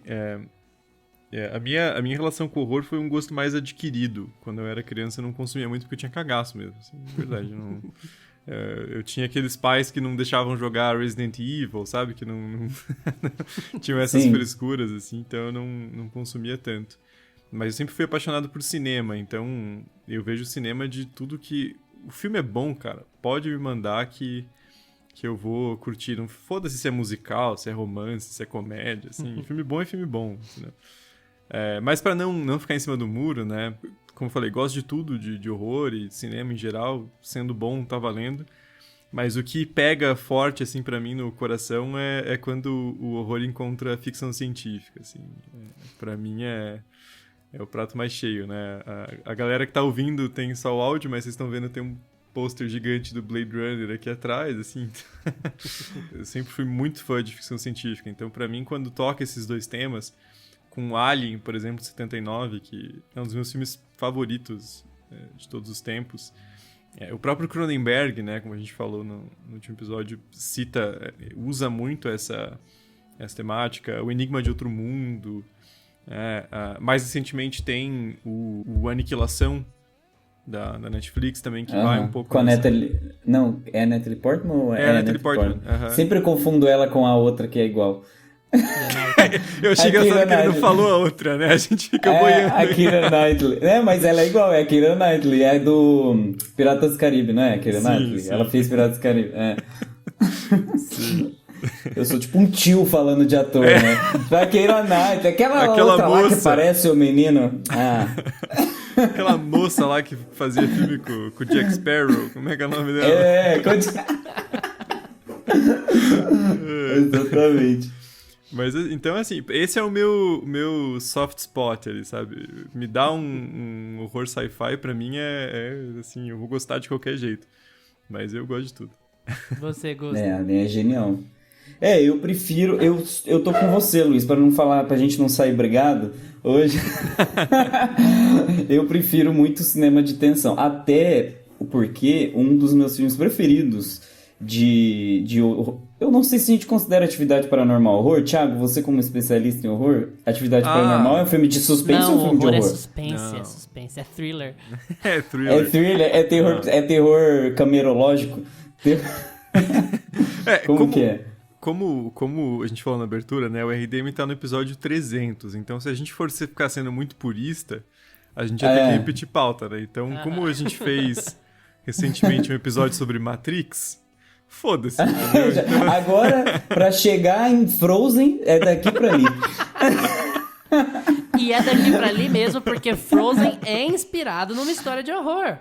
S4: A minha relação com o horror foi um gosto mais adquirido. Quando eu era criança, eu não consumia muito porque eu tinha cagaço mesmo. Assim, na verdade, não... eu tinha aqueles pais que não deixavam jogar Resident Evil, sabe? Que não tinham essas frescuras, assim. Então eu não consumia tanto. Mas eu sempre fui apaixonado por cinema. Então eu vejo cinema de tudo que... O filme é bom, cara. Pode me mandar que eu vou curtir. Não foda-se se é musical, se é romance, se é comédia, assim. Filme bom é filme bom, entendeu? Mas pra não ficar em cima do muro, né? Como eu falei, gosto de tudo, de horror e de cinema em geral. Sendo bom, tá valendo. Mas o que pega forte, assim, pra mim no coração é quando o horror encontra a ficção científica, assim. Pra mim é o prato mais cheio, né? A galera que tá ouvindo tem só o áudio, mas vocês estão vendo, tem um pôster gigante do Blade Runner aqui atrás, assim. Eu sempre fui muito fã de ficção científica. Então, pra mim, quando toca esses dois temas... Com Alien, por exemplo, 79, que é um dos meus filmes favoritos de todos os tempos. O próprio Cronenberg, né, como a gente falou no último episódio, usa muito essa temática. O Enigma de Outro Mundo. Mais recentemente tem o Aniquilação, da Netflix também, que vai um pouco...
S3: Com a Natalie... Não, é a Natalie Portman ou
S4: é a Natalie Portman?
S3: Sempre confundo ela com a outra que é igual.
S4: Eu achei engraçado que ele não falou a outra, né? A gente fica boiando.
S3: A Keira Knightley. Mas ela é igual, é a Keira Knightley. É do Piratas do Caribe, não é? A Keira Knightley.
S4: Sim.
S3: Ela fez Piratas do Caribe.
S4: Sim.
S3: Eu sou tipo um tio falando de ator, né? A Keira Knightley. Aquela outra
S4: moça
S3: lá que parece o menino.
S4: Aquela moça lá que fazia filme com o Jack Sparrow. Como é que é o nome dela?
S3: Exatamente.
S4: Mas, então, assim, esse é o meu soft spot ali, sabe? Me dá um horror sci-fi, pra mim assim, eu vou gostar de qualquer jeito. Mas eu gosto de tudo.
S2: Você gosta?
S3: É genial. Eu prefiro... Eu tô com você, Luiz, pra gente não sair brigado hoje. Eu prefiro muito cinema de tensão. Até porque um dos meus filmes preferidos de horror... Eu não sei se a gente considera Atividade Paranormal horror. Thiago, você como especialista em horror, Atividade Paranormal é um filme de suspense ou um filme de horror?
S2: É suspense, é thriller.
S4: É thriller.
S3: É terror camerológico. Como que é?
S4: Como a gente falou na abertura, né? O RDM tá no episódio 300. Então, se a gente for ficar sendo muito purista, a gente vai ter que repetir pauta, né? Então, como a gente fez recentemente um episódio sobre Matrix... Foda-se. Então...
S3: Agora, pra chegar em Frozen, é daqui pra ali.
S2: E é daqui pra ali mesmo, porque Frozen é inspirado numa história de horror.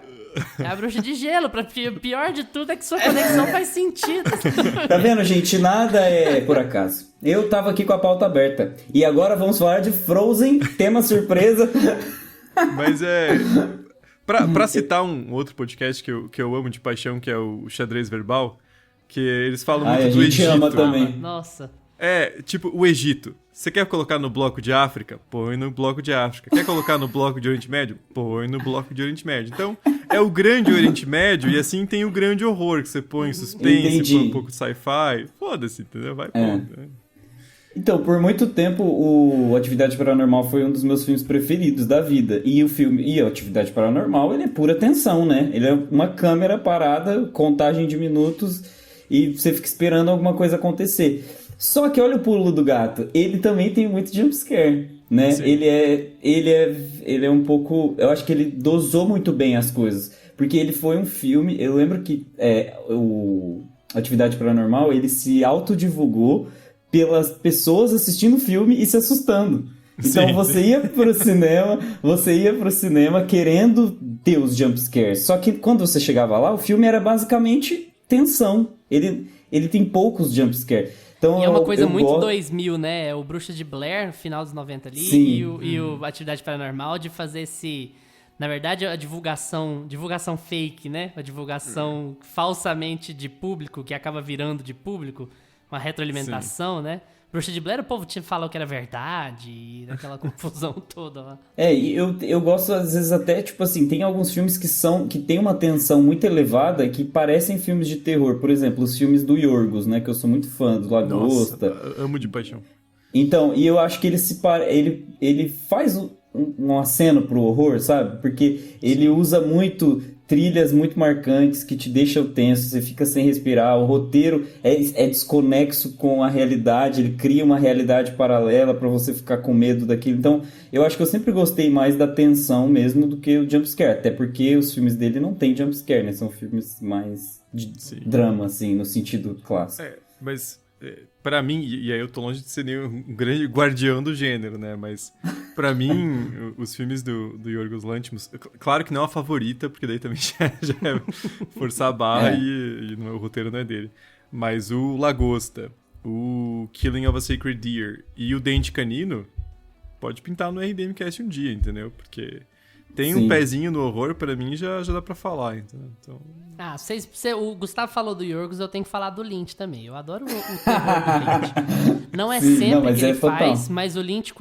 S2: É a Bruxa de Gelo. O pior de tudo é que sua conexão faz sentido.
S3: Tá vendo, gente? Nada é por acaso. Eu tava aqui com a pauta aberta. E agora vamos falar de Frozen, tema surpresa.
S4: Mas Pra citar um outro podcast que eu amo de paixão, que é o Xadrez Verbal, que eles falam muito do Egito.
S3: A gente ama também.
S2: Nossa.
S4: Tipo, o Egito. Você quer colocar no bloco de África? Põe no bloco de África. Quer colocar no bloco de Oriente Médio? Põe no bloco de Oriente Médio. Então, é o grande Oriente Médio e assim tem o grande horror, que você põe suspense, põe um pouco de sci-fi. Foda-se, entendeu? Vai pondo.
S3: Então, por muito tempo, o Atividade Paranormal foi um dos meus filmes preferidos da vida. E a Atividade Paranormal, ele é pura tensão, né? Ele é uma câmera parada, contagem de minutos, e você fica esperando alguma coisa acontecer. Só que olha o pulo do gato, ele também tem muito jumpscare, né? Ele é um pouco... Eu acho que ele dosou muito bem as coisas. Porque ele foi um filme... Eu lembro que o Atividade Paranormal, ele se autodivulgou pelas pessoas assistindo o filme e se assustando. Então você ia pro cinema querendo ter os jumpscares. Só que quando você chegava lá, o filme era basicamente tensão. Ele tem poucos jumpscares. Então,
S2: e é uma coisa muito 2000, né? O Bruxa de Blair, no final dos 90 ali, e o Atividade Paranormal, de fazer esse... Na verdade, a divulgação fake, né? A divulgação falsamente de público, que acaba virando de público, uma retroalimentação, né? Bruxa de Blair, o povo falou que era verdade, aquela confusão toda lá.
S3: E eu gosto, às vezes, até, tipo assim, tem alguns filmes que tem uma tensão muito elevada que parecem filmes de terror. Por exemplo, os filmes do Yorgos, né? Que eu sou muito fã, do Lagosta.
S4: Nossa, amo de paixão.
S3: Então, e eu acho que ele faz um aceno pro horror, sabe? Porque ele usa muito trilhas muito marcantes que te deixam tenso, você fica sem respirar, o roteiro é desconexo com a realidade, ele cria uma realidade paralela pra você ficar com medo daquilo. Então, eu acho que eu sempre gostei mais da tensão mesmo do que o jumpscare, até porque os filmes dele não tem jumpscare, né? São filmes mais de drama, assim, no sentido clássico.
S4: Mas... Pra mim, e aí eu tô longe de ser nenhum grande guardião do gênero, né? Mas pra mim, os filmes do Yorgos Lanthimos, claro que não é a favorita, porque daí também já é forçar a barra e o roteiro não é dele. Mas o Lagosta, o Killing of a Sacred Deer e o Dente Canino, pode pintar no RDMcast um dia, entendeu? Porque tem um pezinho no horror, pra mim já dá pra falar, entendeu? Então...
S2: o Gustavo falou do Yorgos, eu tenho que falar do Lynch também. Eu adoro o terror do Lynch. Não é sempre que ele faz, mas o Lynch,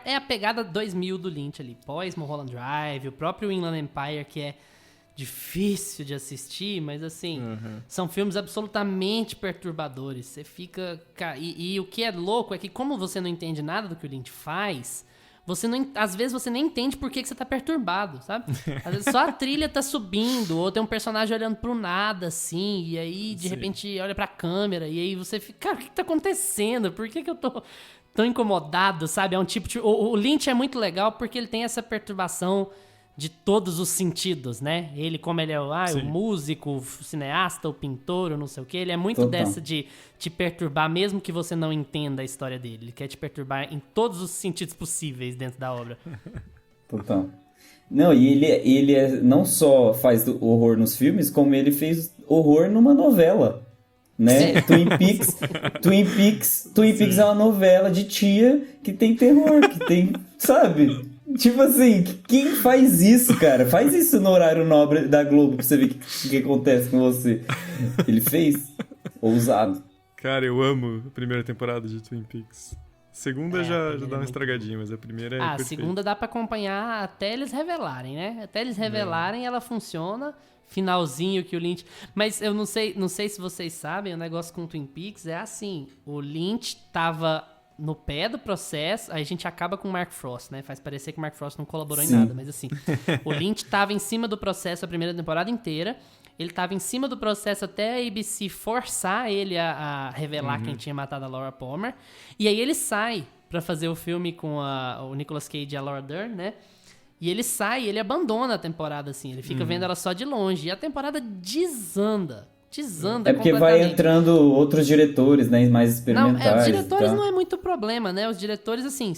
S2: é a pegada 2000 do Lynch ali. Pós-Mulholland Drive, o próprio Inland Empire, que é difícil de assistir, mas assim, são filmes absolutamente perturbadores. Você fica... E o que é louco é que, como você não entende nada do que o Lynch faz... às vezes você nem entende por que você tá perturbado, sabe? Às vezes só a trilha tá subindo, ou tem um personagem olhando pro nada, assim, e aí de repente olha pra câmera, e aí você fica, cara, o que tá acontecendo? Por que eu tô tão incomodado, sabe? É um tipo de... O Lynch é muito legal porque ele tem essa perturbação de todos os sentidos, né? Ele, como ele é o músico, o cineasta, o pintor, ou não sei o quê, ele é muito dessa de te perturbar, mesmo que você não entenda a história dele. Ele quer te perturbar em todos os sentidos possíveis dentro da obra.
S3: Total. Não, e ele não só faz horror nos filmes, como ele fez horror numa novela, né? Twin Peaks é uma novela de tia que tem terror, que tem, sabe... Tipo assim, quem faz isso, cara? Faz isso no horário nobre da Globo pra você ver o que acontece com você. Ele fez? Ousado.
S4: Cara, eu amo a primeira temporada de Twin Peaks. Segunda já dá uma estragadinha, mas a primeira é perfeita.
S2: A segunda dá pra acompanhar até eles revelarem, né? Até eles revelarem, ela funciona. Finalzinho que o Lynch... Mas eu não sei se vocês sabem, o negócio com Twin Peaks é assim. O Lynch tava... no pé do processo, aí a gente acaba com o Mark Frost, né? Faz parecer que o Mark Frost não colaborou em nada, mas assim, o Lynch tava em cima do processo a primeira temporada inteira, ele tava em cima do processo até a ABC forçar ele a revelar quem tinha matado a Laura Palmer, e aí ele sai pra fazer o filme com o Nicolas Cage e a Laura Dern, né? E ele sai, ele abandona a temporada, assim, ele fica vendo ela só de longe, e a temporada desanda
S3: porque vai entrando outros diretores, né, mais experimentais.
S2: Os diretores não é muito problema, né? Os diretores, assim,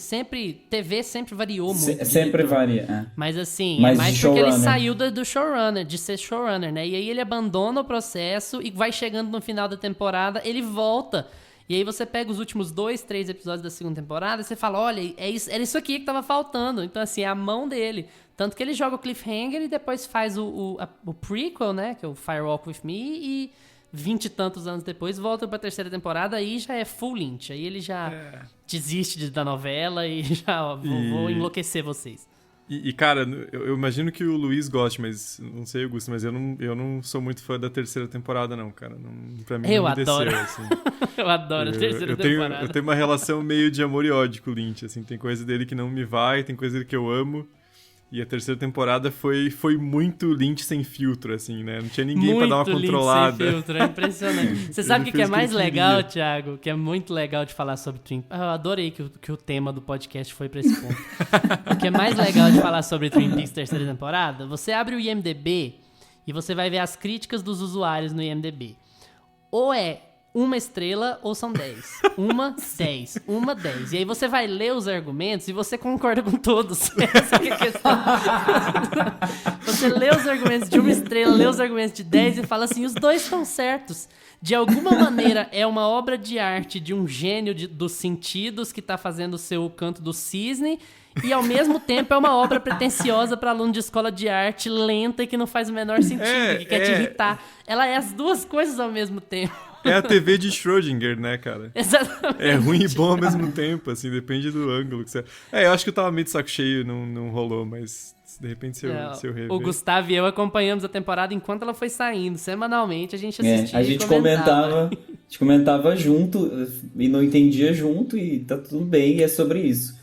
S2: TV sempre variou muito.
S3: Sempre varia,
S2: Mas assim, mais porque ele saiu do showrunner, de ser showrunner, né? E aí ele abandona o processo e vai chegando no final da temporada, ele volta. E aí você pega os últimos 2, 3 episódios da segunda temporada e você fala, olha, era isso aqui que tava faltando. Então, assim, é a mão dele. Tanto que ele joga o cliffhanger e depois faz o prequel, né? Que é o Firewalk With Me. E 20 e tantos anos depois, volta pra terceira temporada, aí já é full Lynch. Aí ele já desiste da novela e já, ó, vou enlouquecer vocês.
S4: Cara, eu imagino que o Luiz goste, mas não sei, Augusto, mas eu não sou muito fã da terceira temporada, não, cara. Pra mim não me
S2: adoro.
S4: desceu, assim.
S2: Eu adoro a terceira temporada.
S4: Eu tenho uma relação meio de amor e ódio com o Lynch, assim. Tem coisa dele que não me vai, tem coisa dele que eu amo. E a terceira temporada foi muito Lynch sem filtro, assim, né? Não tinha ninguém
S2: muito
S4: pra dar uma controlada.
S2: Muito Lynch sem filtro, é impressionante. Você sabe o que é mais legal, Thiago? Que é muito legal de falar sobre Twin Peaks. Eu adorei que o tema do podcast foi pra esse ponto. O que é mais legal de falar sobre Twin Peaks terceira temporada, você abre o IMDb e você vai ver as críticas dos usuários no IMDb. Ou é 1 estrela ou são 10. 10. E aí você vai ler os argumentos e você concorda com todos. Essa que é a questão. Você lê os argumentos de 1 estrela, lê os argumentos de 10 e fala assim, os dois estão certos. De alguma maneira é uma obra de arte de um gênio dos sentidos que tá fazendo o seu Canto do Cisne e ao mesmo tempo é uma obra pretensiosa para aluno de escola de arte, lenta e que não faz o menor sentido, que quer te irritar. Ela é as duas coisas ao mesmo tempo.
S4: É a TV de Schrödinger, né, cara?
S2: Exatamente.
S4: É ruim e bom ao mesmo tempo, assim, depende do ângulo que você... eu acho que eu tava meio de saco cheio, não rolou, mas de repente se eu rever...
S2: O Gustavo e eu acompanhamos a temporada enquanto ela foi saindo. Semanalmente a gente assistia
S3: a gente comentava junto e não entendia junto e tá tudo bem, e é sobre isso.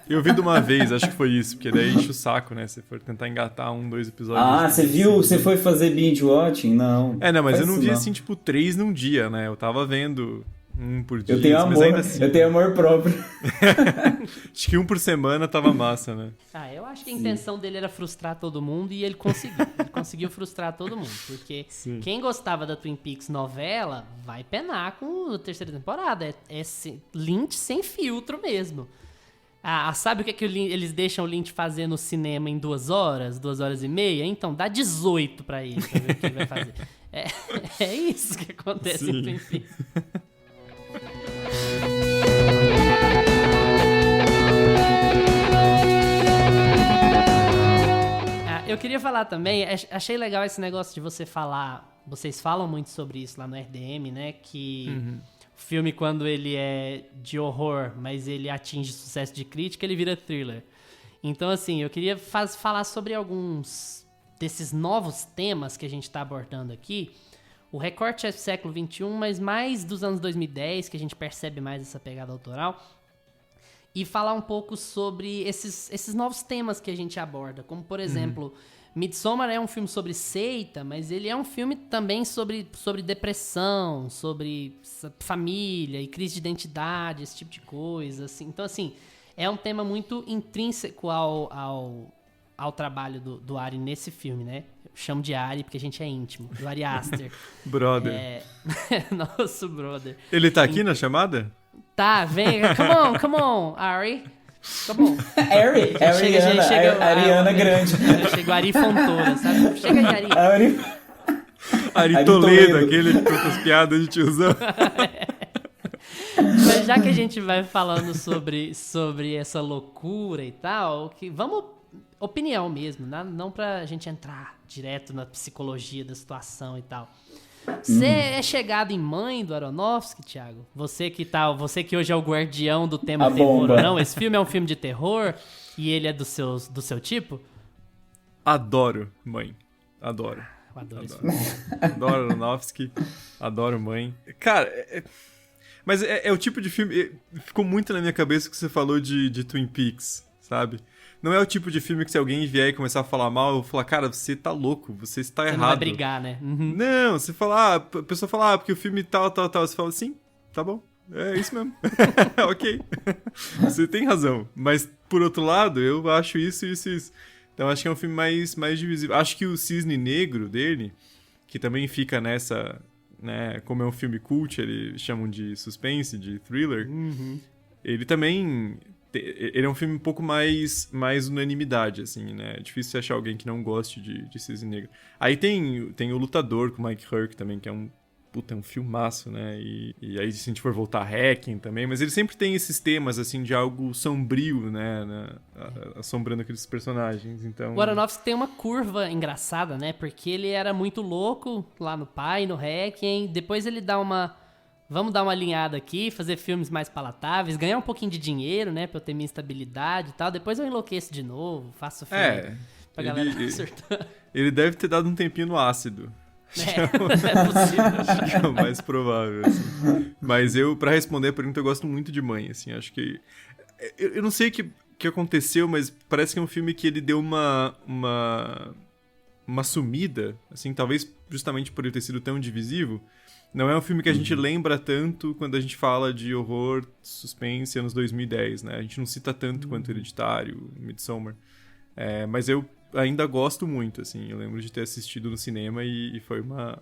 S4: Eu vi de uma vez, acho que foi isso, porque daí enche o saco, né? Se for tentar engatar 2 episódios.
S3: Você viu? Você foi fazer binge watching? Não.
S4: Não, mas eu não vi assim, tipo, 3 num dia, né? Eu tava vendo 1 por dia.
S3: Eu tenho amor,
S4: mas ainda assim...
S3: eu tenho amor próprio.
S4: Acho que 1 por semana tava massa, né?
S2: Eu acho que a intenção dele era frustrar todo mundo e ele conseguiu. Ele conseguiu frustrar todo mundo, porque quem gostava da Twin Peaks novela vai penar com a terceira temporada. É Lynch sem filtro mesmo. Sabe o que eles deixam o Lynch fazer no cinema em 2 horas, 2 horas e meia? Então, dá 18 pra ele, pra ver o que ele vai fazer. É isso que acontece em Twin Peaks. Eu queria falar também, achei legal esse negócio de você falar, vocês falam muito sobre isso lá no RDM, né, que o filme, quando ele é de horror, mas ele atinge sucesso de crítica, ele vira thriller. Então, assim, eu queria falar sobre alguns desses novos temas que a gente está abordando aqui. O recorte é do século XXI, mas mais dos anos 2010, que a gente percebe mais essa pegada autoral. E falar um pouco sobre esses novos temas que a gente aborda. Como, por exemplo, Midsommar é um filme sobre seita, mas ele é um filme também sobre depressão, sobre família e crise de identidade, esse tipo de coisa. Assim. Então, assim, é um tema muito intrínseco ao trabalho do Ari nesse filme, né? Eu chamo de Ari porque a gente é íntimo, do Ari Aster.
S4: Brother.
S2: Nosso brother.
S4: Ele tá aqui na chamada?
S2: Tá, vem. Come on, Ari. Come on.
S3: Ariana Grande.
S2: Chega o Ari Fontoura, sabe? Chega aí, Ari.
S4: Ari Toledo, aquele que conta as piadas de tiozão.
S2: Mas já que a gente vai falando sobre essa loucura e tal, vamos... Opinião mesmo, não pra gente entrar direto na psicologia da situação e tal. Você é chegado em mãe do Aronofsky, Thiago? Você que hoje é o guardião do tema terror ou não? Esse filme é um filme de terror e ele é do seu tipo?
S4: Adoro mãe. Adoro.
S2: Eu adoro esse filme.
S4: Adoro Aronofsky. Adoro mãe. Cara, mas é o tipo de filme... Ficou muito na minha cabeça o que você falou de Twin Peaks, sabe? Não é o tipo de filme que se alguém vier e começar a falar mal, eu vou falar, cara, você tá louco, você está errado. Você não vai
S2: brigar, né?
S4: Não, você fala, a pessoa fala, porque o filme tal, você fala, sim, tá bom, é isso mesmo. Ok, você tem razão. Mas, por outro lado, eu acho isso. Então, acho que é um filme mais divisível. Acho que o Cisne Negro dele, que também fica nessa, né, como é um filme cult, eles chamam de suspense, de thriller, ele também... Ele é um filme um pouco mais unanimidade, assim, né? É difícil você achar alguém que não goste de Cisne Negro. Aí tem o Lutador com o Mike Hurk também, que é um puta, é um filmaço, né? E aí, se a gente for voltar a Hacking também, mas ele sempre tem esses temas, assim, de algo sombrio, né? Assombrando aqueles personagens, então...
S2: O Aronofsky tem uma curva engraçada, né? Porque ele era muito louco lá no Pai, no Hacking, depois ele dá uma... Vamos dar uma alinhada aqui, fazer filmes mais palatáveis, ganhar um pouquinho de dinheiro, né? Pra eu ter minha estabilidade e tal. Depois eu enlouqueço de novo, faço filme pra galera surtar.
S4: Ele deve ter dado um tempinho no ácido.
S2: É possível.
S4: Acho que é o mais provável, assim. Mas pra responder a pergunta, eu gosto muito de Mãe, assim. Acho que... Eu não sei o que aconteceu, mas parece que é um filme que ele deu uma sumida, assim, talvez justamente por ele ter sido tão divisivo. Não é um filme que a gente lembra tanto quando a gente fala de horror, suspense, anos 2010, né? A gente não cita tanto quanto Hereditário, Midsommar. Mas eu ainda gosto muito, assim. Eu lembro de ter assistido no cinema e foi uma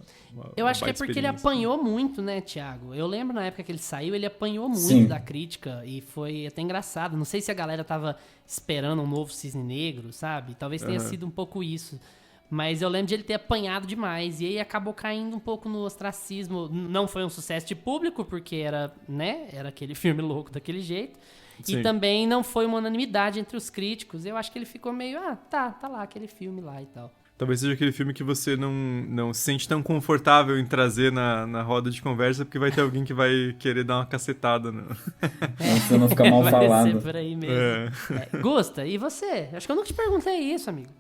S2: Eu acho que é porque ele apanhou muito, né, Thiago? Eu lembro na época que ele saiu, ele apanhou muito da crítica e foi até engraçado. Não sei se a galera tava esperando um novo Cisne Negro, sabe? Talvez tenha sido um pouco isso. Mas eu lembro de ele ter apanhado demais. E aí acabou caindo um pouco no ostracismo. Não foi um sucesso de público, porque era aquele filme louco daquele jeito. Sim. E também não foi uma unanimidade entre os críticos. Eu acho que ele ficou meio, tá lá, aquele filme lá e tal.
S4: Talvez seja aquele filme que você não se sente tão confortável em trazer na roda de conversa, porque vai ter alguém que vai querer dar uma cacetada.
S3: Pra não ficar mal falado.
S2: Vai ser por aí mesmo. Gusta, e você? Acho que eu nunca te perguntei isso, amigo.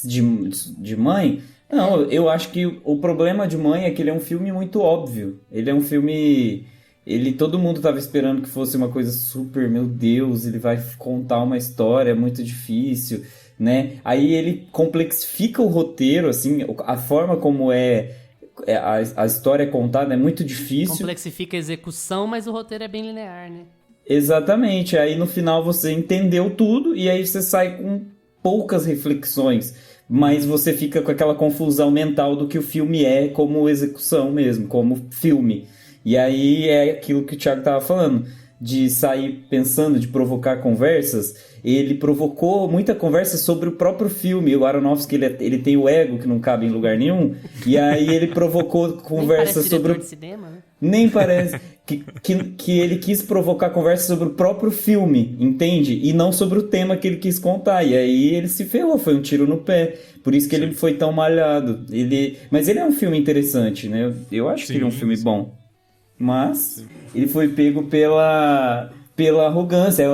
S3: De Mãe? Não, eu acho que o problema de Mãe é que ele é um filme muito óbvio. Ele é um filme... todo mundo tava esperando que fosse uma coisa super, meu Deus, ele vai contar uma história muito difícil, né? Aí ele complexifica o roteiro, assim, a forma como a história é contada é muito difícil.
S2: Complexifica a execução, mas o roteiro é bem linear, né?
S3: Exatamente. Aí no final você entendeu tudo e aí você sai com poucas reflexões, mas você fica com aquela confusão mental do que o filme é como execução mesmo, como filme. E aí é aquilo que o Thiago estava falando, de sair pensando, de provocar conversas. Ele provocou muita conversa sobre o próprio filme. O Aronofsky, ele tem o ego que não cabe em lugar nenhum, e aí ele provocou conversa sobre...
S2: de cinema, né?
S3: Nem parece que ele quis provocar conversa sobre o próprio filme, entende? E não sobre o tema que ele quis contar. E aí ele se ferrou, foi um tiro no pé. Por isso que ele foi tão malhado. Mas ele é um filme interessante, né? Eu acho que ele é um filme bom. Mas ele foi pego pela arrogância.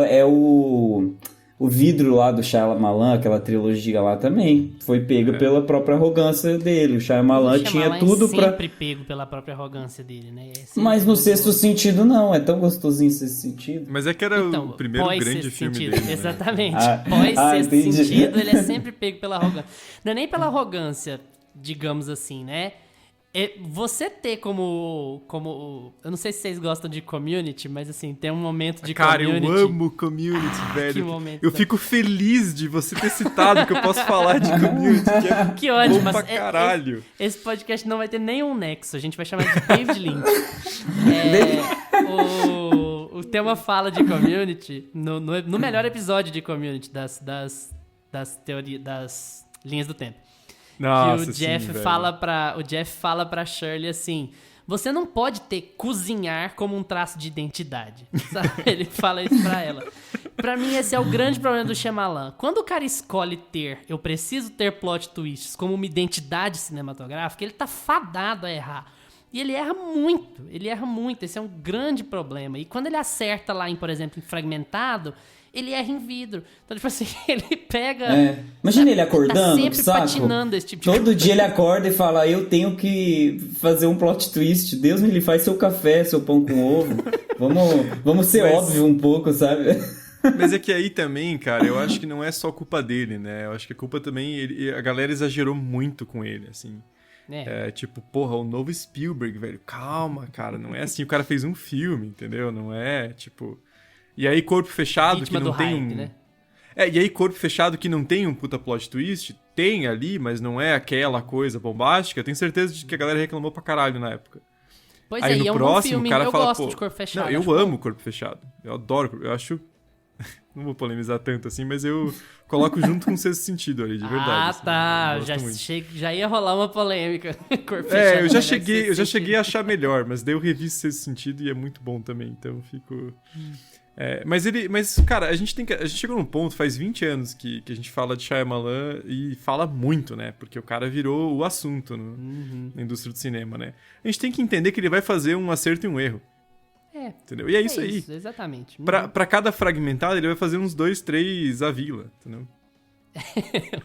S3: O Vidro lá do Shyamalan, aquela trilogia lá também, foi pego pela própria arrogância dele. O Shyamalan tinha tudo pra...
S2: sempre pego pela própria arrogância dele, né?
S3: Mas no Sexto Sentido não, é tão gostosinho Sexto Sentido.
S4: Mas é que era o primeiro grande filme dele, né?
S2: Exatamente. Pós-Sexto Sentido, ele é sempre pego pela arrogância. Não é nem pela arrogância, digamos assim, né? Você ter como... Eu não sei se vocês gostam de Community, mas assim, tem um momento de Community...
S4: Cara, eu amo Community, velho. Que momento, eu fico feliz de você ter citado que eu posso falar de Community, que é
S2: ótimo,
S4: bom pra caralho.
S2: Esse podcast não vai ter nenhum nexo, a gente vai chamar de David Lynch. Tem uma fala de Community, no melhor episódio de Community, das linhas do tempo.
S4: Nossa,
S2: que o Jeff fala pra Shirley assim: você não pode ter cozinhar como um traço de identidade, sabe? Ele fala isso pra ela. Pra mim esse é o grande problema do Shyamalan. Quando o cara escolhe eu preciso ter plot twists como uma identidade cinematográfica, ele tá fadado a errar. E ele erra muito, esse é um grande problema. E quando ele acerta lá por exemplo, em Fragmentado, ele erra em vidro. Então, tipo assim, ele pega...
S3: Imagina ele acordando,
S2: sempre
S3: saco?
S2: Patinando esse tipo de
S3: Todo
S2: coisa.
S3: dia ele acorda e fala, eu tenho que fazer um plot twist. Deus me faz seu café, seu pão com ovo. Vamos ser óbvio um pouco, sabe?
S4: Mas é que aí também, cara, eu acho que não é só culpa dele, né? Eu acho que a culpa também... a galera exagerou muito com ele, assim. Tipo, porra, o novo Spielberg, velho. Calma, cara, não é assim. O cara fez um filme, entendeu? Não é, tipo... E aí Corpo Fechado,
S2: Vítima
S4: que não tem
S2: hype, né?
S4: E aí Corpo Fechado, que não tem um puta plot twist, tem ali, mas não é aquela coisa bombástica. Eu tenho certeza de que a galera reclamou pra caralho na época.
S2: Pois
S4: aí no
S2: é um
S4: próximo,
S2: bom filme.
S4: o cara
S2: Eu
S4: fala,
S2: gosto de Corpo Fechado.
S4: Não, eu amo Corpo Fechado. Eu adoro, eu acho Não vou polemizar tanto assim, mas eu coloco junto com o Sexto Sentido ali, de verdade.
S2: Ah,
S4: assim,
S2: tá.
S4: eu gosto muito.
S2: Já ia rolar uma polêmica. Corpo
S4: É, eu
S2: fechado,
S4: já
S2: né?
S4: cheguei a achar melhor, mas daí eu revi Sexto Sentido e é muito bom também, então eu fico... Mas, cara, a gente chegou num ponto, faz 20 anos que a gente fala de Shyamalan e fala muito, né? Porque o cara virou o assunto na indústria do cinema, né? A gente tem que entender que ele vai fazer um acerto e um erro. Entendeu? E é isso aí.
S2: Exatamente.
S4: Pra cada fragmentado, ele vai fazer uns 2, 3 a vila, entendeu?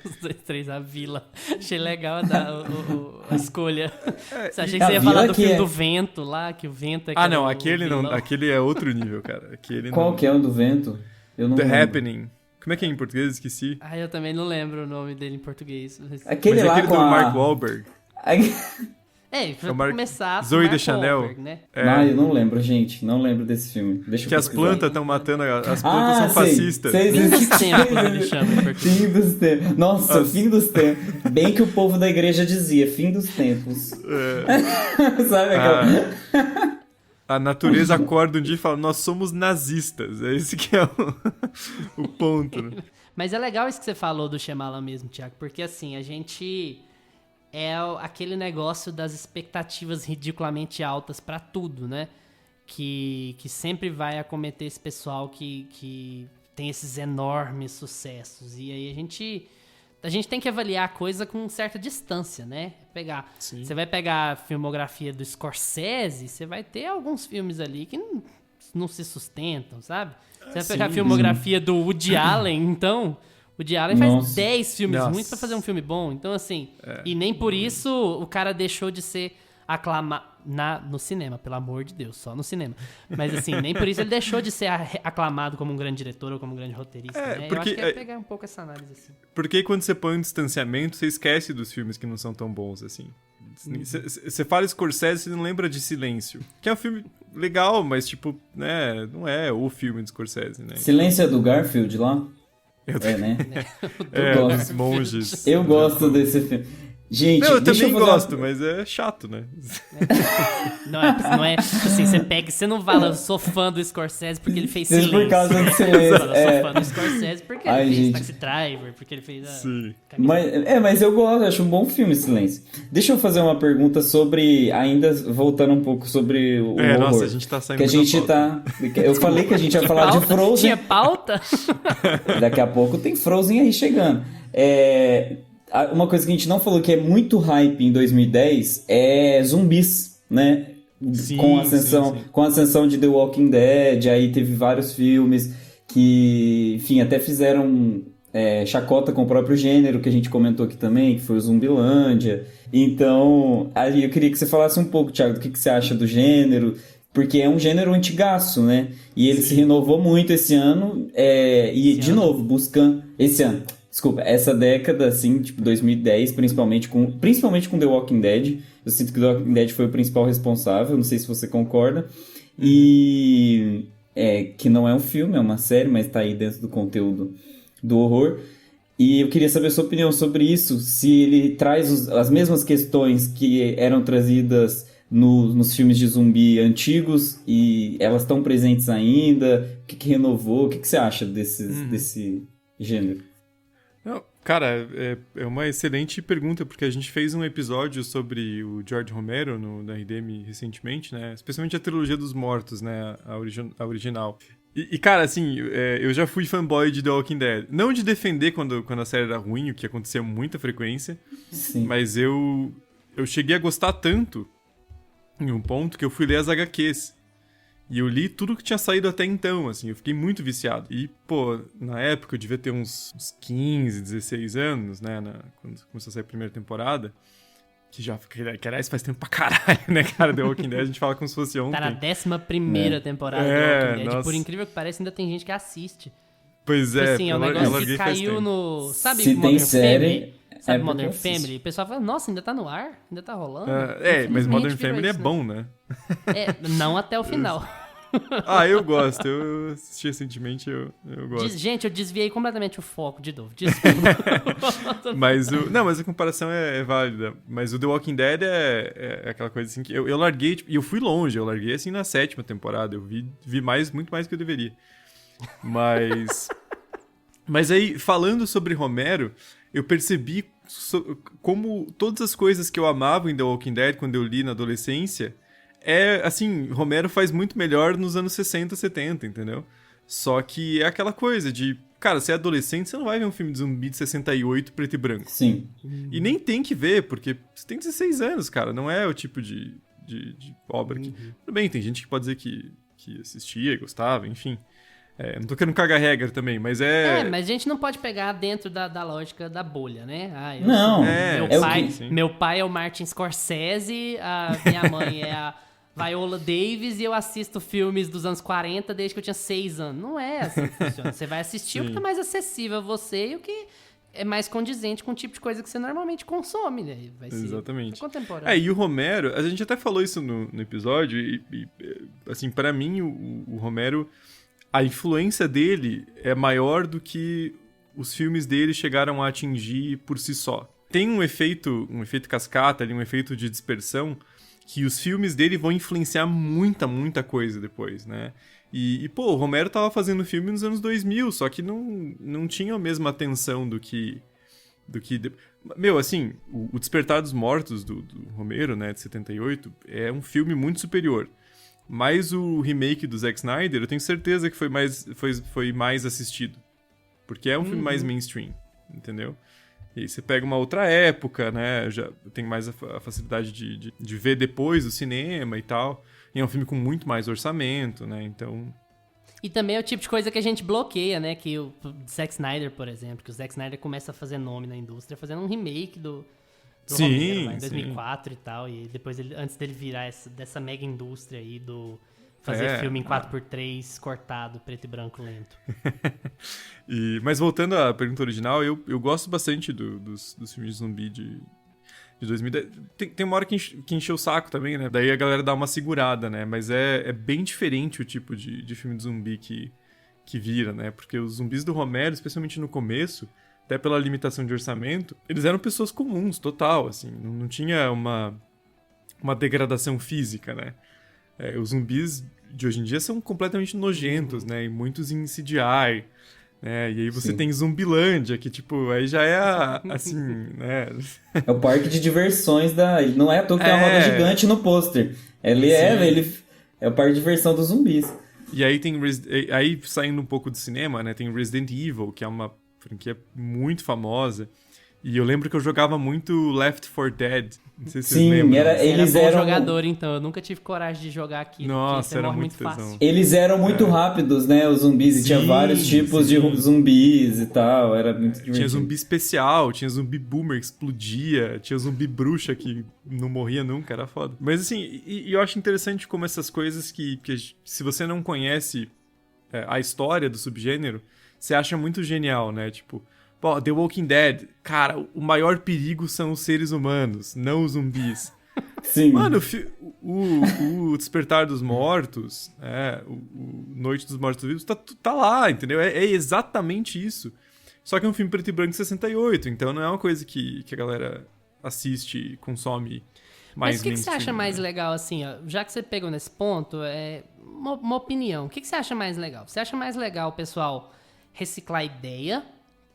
S2: Os 2, 3, a vila. Achei legal a escolha. Você achei que
S3: a
S2: você ia
S3: vila
S2: falar do
S3: que
S2: filme
S3: é-
S2: do vento lá, que o vento é
S4: Ah, não,
S2: o
S4: aquele não.
S2: vilão.
S4: Aquele é outro nível, cara. Aquele
S3: Qual
S4: não...
S3: que é o do vento? Eu não
S4: The
S3: lembro.
S4: Happening. Como é que é em português? Esqueci.
S2: Ah, eu também não lembro o nome dele em português.
S3: Aquele
S4: Mas é
S3: lá
S4: aquele
S3: com
S4: do
S3: a...
S4: Mark Wahlberg.
S2: Pra
S4: o Mark-
S2: começar,
S4: Zoe
S2: Mark
S4: Deschanel.
S2: Wahlberg, né?
S3: Ah, eu não lembro, gente. Não lembro desse filme. Deixa
S4: Que
S3: eu
S4: as
S3: pesquisar.
S4: plantas estão matando. As plantas são
S3: sei.
S4: fascistas.
S3: Sei.
S2: Fim dos tempos, ele chama em português.
S3: Fim dos tempos. Nossa, fim dos tempos. Bem que o povo da igreja dizia, fim dos tempos. Sabe aquela...
S4: A natureza acorda um dia e fala, nós somos nazistas. É esse que é o ponto, né?
S2: Mas é legal isso que você falou do Shyamalan mesmo, Thiago, porque assim, a gente é aquele negócio das expectativas ridiculamente altas pra tudo, né? Que sempre vai acometer esse pessoal que tem esses enormes sucessos. E aí a gente tem que avaliar a coisa com certa distância, né? Você vai pegar a filmografia do Scorsese, você vai ter alguns filmes ali que não se sustentam, sabe? Você vai pegar a filmografia do Woody Allen, então... O Woody Allen faz 10 filmes ruins pra fazer um filme bom. Então, assim... E nem por isso o cara deixou de ser aclamado... No cinema, pelo amor de Deus. Só no cinema. Mas, assim, nem por isso ele deixou de ser aclamado como um grande diretor ou como um grande roteirista, né?
S4: porque,
S2: eu acho que é pegar um pouco essa análise, assim.
S4: Porque aí quando você põe um distanciamento, você esquece dos filmes que não são tão bons, assim. Você fala Scorsese, você não lembra de Silêncio. Que é um filme legal, mas, tipo, né? Não é o filme de Scorsese, né?
S3: Silêncio é do Garfield lá? Né?
S4: Eu
S3: gosto.
S4: dos monges.
S3: Eu gosto desse filme. Gente,
S4: Eu
S3: deixa
S4: também
S3: eu fazer
S4: gosto, mas é chato, né?
S2: Não é assim, você não fala, eu sou fã do Scorsese porque ele fez
S3: Isso
S2: Silêncio.
S3: por causa do Silêncio.
S2: Eu sou fã do Scorsese porque
S3: Ai,
S2: ele fez
S3: gente.
S2: Taxi Driver, porque ele fez
S4: Sim.
S3: Mas eu gosto, acho um bom filme Silêncio. Deixa eu fazer uma pergunta sobre, ainda voltando um pouco sobre o horror.
S4: Nossa, a gente tá saindo
S3: que a gente tá. Eu falei que a gente ia falar de Frozen.
S2: Tinha pauta?
S3: Daqui a pouco tem Frozen aí chegando. Uma coisa que a gente não falou que é muito hype em 2010 é zumbis, né?
S4: Sim,
S3: com a ascensão de The Walking Dead, aí teve vários filmes que, enfim, até fizeram chacota com o próprio gênero que a gente comentou aqui também, que foi o Zumbilândia. Então, aí eu queria que você falasse um pouco, Thiago, do que você acha do gênero, porque é um gênero antigaço, né? E ele se renovou muito esse ano, novo, buscando... Esse ano. Desculpa, essa década, assim, tipo 2010, principalmente com The Walking Dead. Eu sinto que The Walking Dead foi o principal responsável, não sei se você concorda. E que não é um filme, é uma série, mas tá aí dentro do conteúdo do horror. E eu queria saber a sua opinião sobre isso, se ele traz as mesmas questões que eram trazidas nos filmes de zumbi antigos e elas estão presentes ainda, o que renovou, o que você acha desse gênero?
S4: Não, cara, é uma excelente pergunta, porque a gente fez um episódio sobre o George Romero na RDM recentemente, né? Especialmente a trilogia dos mortos, né? A original. E, cara, assim, eu já fui fanboy de The Walking Dead. Não de defender quando a série era ruim, o que acontecia com muita frequência.
S3: Sim.
S4: Mas eu cheguei a gostar tanto, em um ponto, que eu fui ler as HQs. E eu li tudo que tinha saído até então, assim, eu fiquei muito viciado. E, pô, na época eu devia ter uns 15, 16 anos, né, quando começou a sair a primeira temporada. Que aliás faz tempo pra caralho, né, cara, The Walking Dead, a gente fala como se fosse ontem.
S2: Tá na 11ª temporada do Walking Dead.
S4: Nossa.
S2: Por incrível que pareça, ainda tem gente que assiste.
S4: Pois
S2: Tipo
S4: é,
S2: assim, é um negócio que caiu no... Sabe
S3: Se
S2: Modern
S3: tem série,
S2: Family? Sabe Modern
S3: porque eu
S2: Family? O pessoal fala, nossa, ainda tá no ar? Ainda tá rolando?
S4: Mas Modern
S2: Infelizmente,
S4: Family
S2: virou
S4: é
S2: isso,
S4: bom, né?
S2: Não até o final.
S4: Eu gosto. Eu assisti recentemente, eu gosto.
S2: Gente, eu desviei completamente o foco de novo. Desculpa.
S4: Mas a comparação é válida. Mas o The Walking Dead é aquela coisa assim que eu larguei, tipo, e eu fui longe, eu larguei assim na 7ª temporada. Eu vi muito mais que eu deveria. Mas aí, falando sobre Romero, eu percebi como todas as coisas que eu amava em The Walking Dead quando eu li na adolescência, assim, Romero faz muito melhor nos anos 60, 70, entendeu? Só que é aquela coisa de, cara, você é adolescente, você não vai ver um filme de zumbi de 68 preto e branco.
S3: Sim.
S4: E nem tem que ver, porque você tem 16 anos, cara, não é o tipo de obra que... Tudo bem, tem gente que pode dizer que assistia, gostava, enfim. Não tô querendo cagar regra também, mas
S2: mas a gente não pode pegar dentro da lógica da bolha, né? Meu pai é o Martin Scorsese, a minha mãe é a Viola Davis e eu assisto filmes dos anos 40 desde que eu tinha 6 anos. Não é assim que funciona. Você vai assistir o que tá mais acessível a você e o que é mais condizente com o tipo de coisa que você normalmente consome, né? Vai ser
S4: Exatamente.
S2: Contemporâneo.
S4: E o Romero, a gente até falou isso no episódio, e assim, pra mim, o Romero, a influência dele é maior do que os filmes dele chegaram a atingir por si só. Tem um efeito cascata ali, um efeito de dispersão, que os filmes dele vão influenciar muita coisa depois, né? Pô, o Romero tava fazendo filme nos anos 2000, só que não tinha a mesma atenção do que... Meu, assim, o Despertar dos Mortos, do Romero, né, de 78, é um filme muito superior. Mas o remake do Zack Snyder, eu tenho certeza que foi mais assistido. Porque é um filme mais mainstream, entendeu? E aí você pega uma outra época, né? Já tem mais a facilidade de ver depois o cinema e tal. E é um filme com muito mais orçamento, né? Então...
S2: E também é o tipo de coisa que a gente bloqueia, né? Que o Zack Snyder, por exemplo, que o Zack Snyder começa a fazer nome na indústria fazendo um remake do Romero, lá em 2004 e tal. E depois, antes dele virar dessa mega indústria aí do... Fazer filme em 4x3, cortado, preto e branco, lento.
S4: Mas voltando à pergunta original, eu gosto bastante dos filmes de zumbi de 2010. Tem uma hora que encheu o saco também, né? Daí a galera dá uma segurada, né? Mas é bem diferente o tipo de filme de zumbi que vira, né? Porque os zumbis do Romero, especialmente no começo, até pela limitação de orçamento, eles eram pessoas comuns, total, assim. Não tinha uma degradação física, né? Os zumbis de hoje em dia são completamente nojentos, né? E muitos em CGI, né? E aí você tem Zumbilândia, que, tipo, aí já é assim, né?
S3: É o parque de diversões Não é à toa que tem uma roda gigante no pôster. Ele é o parque de diversão dos zumbis.
S4: E aí aí, saindo um pouco do cinema, né? Tem Resident Evil, que é uma franquia muito famosa. E eu lembro que eu jogava muito Left 4 Dead. Não sei se vocês lembram.
S3: Eles
S2: era bom
S3: eram
S2: jogador, então. Eu nunca tive coragem de jogar aqui.
S4: Nossa, era muito
S2: fácil.
S3: Eles eram muito rápidos, né? Os zumbis. E tinha vários tipos de zumbis e tal. Era muito divertido.
S4: Tinha zumbi especial, tinha zumbi boomer que explodia, tinha zumbi bruxa que não morria nunca, era foda. Mas assim, e eu acho interessante como essas coisas que se você não conhece a história do subgênero, você acha muito genial, né? Tipo... Pô, The Walking Dead, cara, o maior perigo são os seres humanos, não os zumbis.
S3: Sim.
S4: Mano, o Despertar dos Mortos, o Noite dos Mortos-Vivos, tá lá, entendeu? É exatamente isso. Só que é um filme preto e branco de 68, então não é uma coisa que a galera assiste e consome mais.
S2: Mas o que você acha mais legal, assim, ó, já que você pegou nesse ponto, uma opinião. O que você acha mais legal? Você acha mais legal o pessoal reciclar ideia,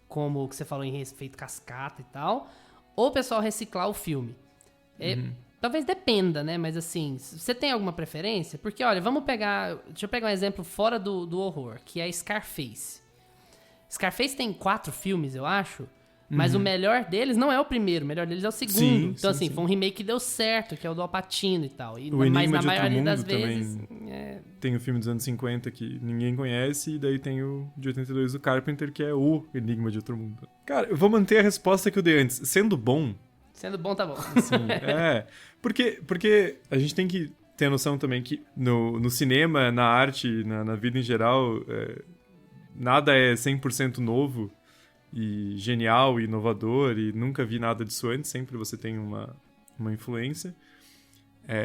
S2: como o que você falou em efeito cascata e tal, ou o pessoal reciclar o filme? Talvez dependa, né? Mas assim, você tem alguma preferência? Porque, olha, deixa eu pegar um exemplo fora do horror, que é Scarface. Scarface tem 4 filmes, eu acho, mas o melhor deles não é o primeiro, o melhor deles é o segundo.
S4: Sim,
S2: então,
S4: sim,
S2: assim, foi um remake que deu certo, que é o do Al Pacino e tal.
S4: Mas
S2: na maioria das vezes...
S4: Tem o filme dos anos 50 que ninguém conhece, e daí tem o de 82 do Carpenter, que é o Enigma de Outro Mundo. Cara, eu vou manter a resposta que eu dei antes. Sendo bom,
S2: tá bom.
S4: Sim, porque a gente tem que ter a noção também que no cinema, na arte, na vida em geral, nada é 100% novo e genial e inovador, e nunca vi nada disso antes, sempre você tem uma influência.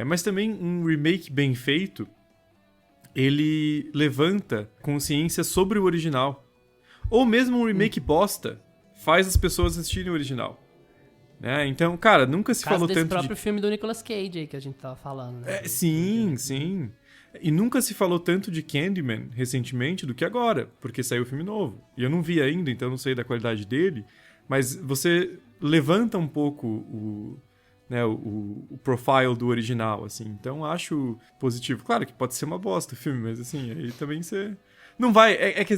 S4: Mas também um remake bem feito, ele levanta consciência sobre o original. Ou mesmo um remake bosta faz as pessoas assistirem o original. Né? Então, cara, nunca se falou tanto
S2: próprio filme do Nicolas Cage aí que a gente tava falando. Né?
S4: Sim. E nunca se falou tanto de Candyman recentemente do que agora, porque saiu o filme novo. E eu não vi ainda, então não sei da qualidade dele, mas você levanta um pouco o profile do original, assim. Então acho positivo. Claro que pode ser uma bosta o filme, mas assim, aí também você... Não vai... É que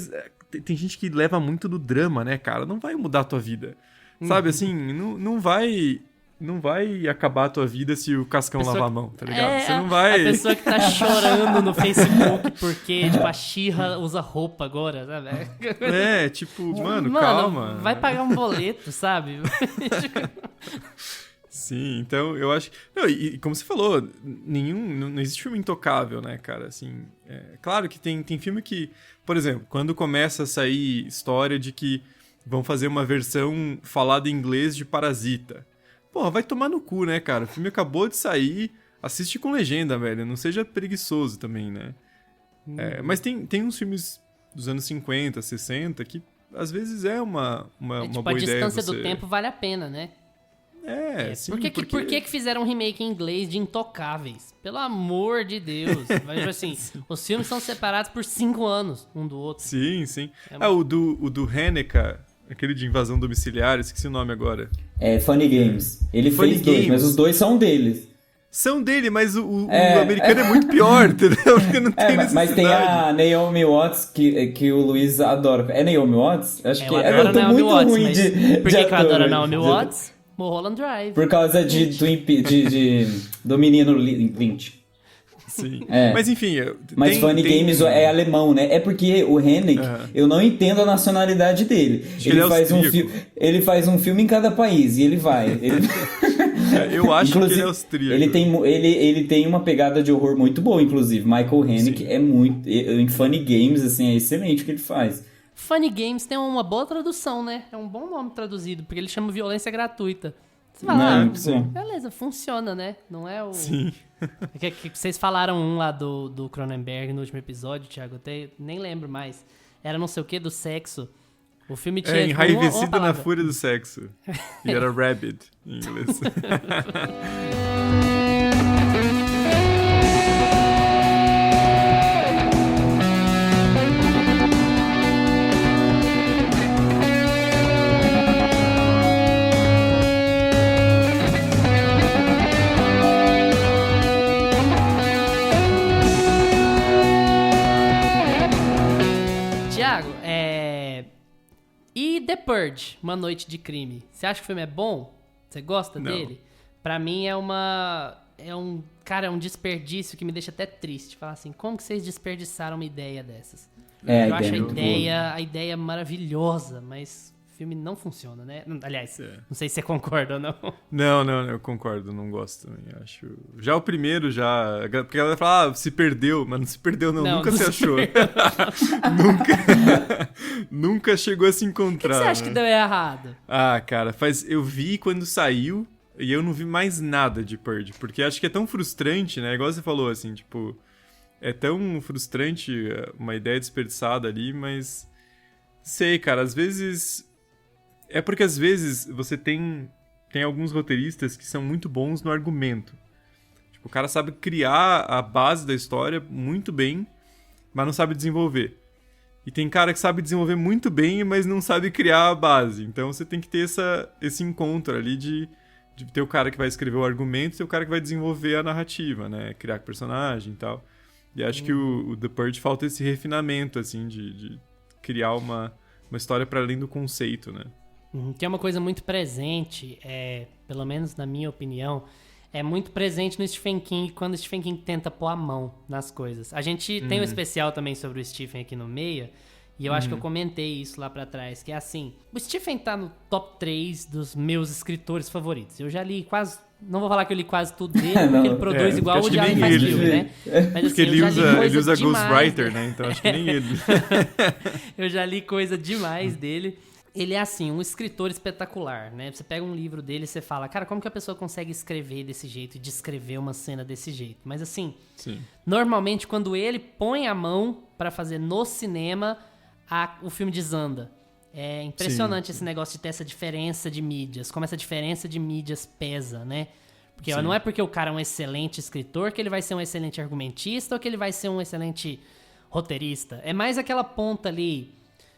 S4: tem gente que leva muito do drama, né, cara? Não vai mudar a tua vida. Sabe, assim, não vai... Não vai acabar a tua vida se o Cascão lavar a mão, tá ligado? Você não vai...
S2: A pessoa que tá chorando no Facebook porque, tipo, a She-Ra usa roupa agora, sabe?
S4: Tipo, mano, calma.
S2: Vai pagar um boleto, sabe?
S4: Sim, então eu acho... Não, e como você falou, não existe filme intocável, né, cara? Assim, claro que tem filme que... Por exemplo, quando começa a sair história de que vão fazer uma versão falada em inglês de Parasita... Porra, vai tomar no cu, né, cara? O filme acabou de sair, assiste com legenda, velho. Não seja preguiçoso também, né? Mas tem uns filmes dos anos 50, 60 que às vezes é uma boa ideia.
S2: A distância do tempo vale a pena, né?
S4: Sim.
S2: Por que fizeram um remake em inglês de Intocáveis? Pelo amor de Deus. Mas, assim, os filmes são separados por 5 anos um do outro.
S4: Sim. O do Haneke, aquele de invasão domiciliar, esqueci o nome agora.
S3: Funny Games. Ele fez dois, mas os dois são deles.
S4: São dele, mas o americano é muito pior, entendeu? Porque não tem necessidade.
S3: Mas tem a Naomi Watts, que o Luiz adora. É Naomi Watts? Acho que
S2: eu tô
S3: muito
S2: Watts,
S3: ruim de
S2: por que eu adoro a
S3: ator,
S2: Naomi Watts? Mulholland Drive.
S3: Por causa do menino Lynch.
S4: Sim. Mas enfim...
S3: Mas Funny Games é alemão, né? É porque o Haneke, eu não entendo a nacionalidade dele. Ele faz um filme em cada país e ele vai.
S4: Eu acho que ele é austríaco.
S3: Ele tem uma pegada de horror muito boa, inclusive. Michael Haneke é muito... Em Funny Games, assim, é excelente o que ele faz.
S2: Funny Games tem uma boa tradução, né? É um bom nome traduzido, porque ele chama violência gratuita. Você fala, beleza, funciona, né? Não é o...
S4: Sim.
S2: Que vocês falaram um lá do Cronenberg no último episódio, Thiago, eu nem lembro mais. Era não sei o que, do sexo. O filme tinha...
S4: Enraivecido na fúria do sexo. E era rabid, em inglês.
S2: E The Purge, Uma Noite de Crime. Você acha que o filme é bom? Você gosta dele? Pra mim é um desperdício que me deixa até triste. Falar assim, como que vocês desperdiçaram uma ideia dessas? Eu acho a ideia maravilhosa, mas o filme não funciona, né? Aliás, não sei se você concorda ou não.
S4: Não, eu concordo, não gosto também, acho. Já o primeiro, porque ela fala, se perdeu, mas não se perdeu não nunca se achou. Nunca chegou a se encontrar.
S2: O que você acha que deu errado?
S4: Cara, eu vi quando saiu e eu não vi mais nada de Purge, porque acho que é tão frustrante, né? Igual você falou, assim, tipo, é tão frustrante uma ideia desperdiçada ali, mas sei, cara, às vezes... É porque às vezes você tem alguns roteiristas que são muito bons no argumento. Tipo, o cara sabe criar a base da história muito bem, mas não sabe desenvolver. E tem cara que sabe desenvolver muito bem, mas não sabe criar a base. Então você tem que ter esse encontro ali de ter o cara que vai escrever o argumento e ter o cara que vai desenvolver a narrativa, né? Criar personagem e tal. E acho que o The Purge falta esse refinamento, assim, de criar uma história para além do conceito, né?
S2: Que é uma coisa muito presente, pelo menos na minha opinião, é muito presente no Stephen King quando o Stephen King tenta pôr a mão nas coisas. A gente tem um especial também sobre o Stephen aqui no meio, e eu acho que eu comentei isso lá pra trás, que é assim, o Stephen tá no top 3 dos meus escritores favoritos. Eu já li quase... Não vou falar que eu li quase tudo dele, porque ele produz igual o Woody faz filme, né? Mas,
S4: porque
S2: assim,
S4: ele usa Ghostwriter, né? Então acho que nem ele.
S2: Eu já li coisa demais dele. Ele é, assim, um escritor espetacular, né? Você pega um livro dele e você fala, cara, como que a pessoa consegue escrever desse jeito e descrever uma cena desse jeito? Mas, assim, normalmente, quando ele põe a mão pra fazer no cinema, o filme desanda. É impressionante esse negócio de ter essa diferença de mídias, como essa diferença de mídias pesa, né? Porque
S4: Sim.
S2: não é porque o cara é um excelente escritor que ele vai ser um excelente argumentista ou que ele vai ser um excelente roteirista. É mais aquela ponta ali,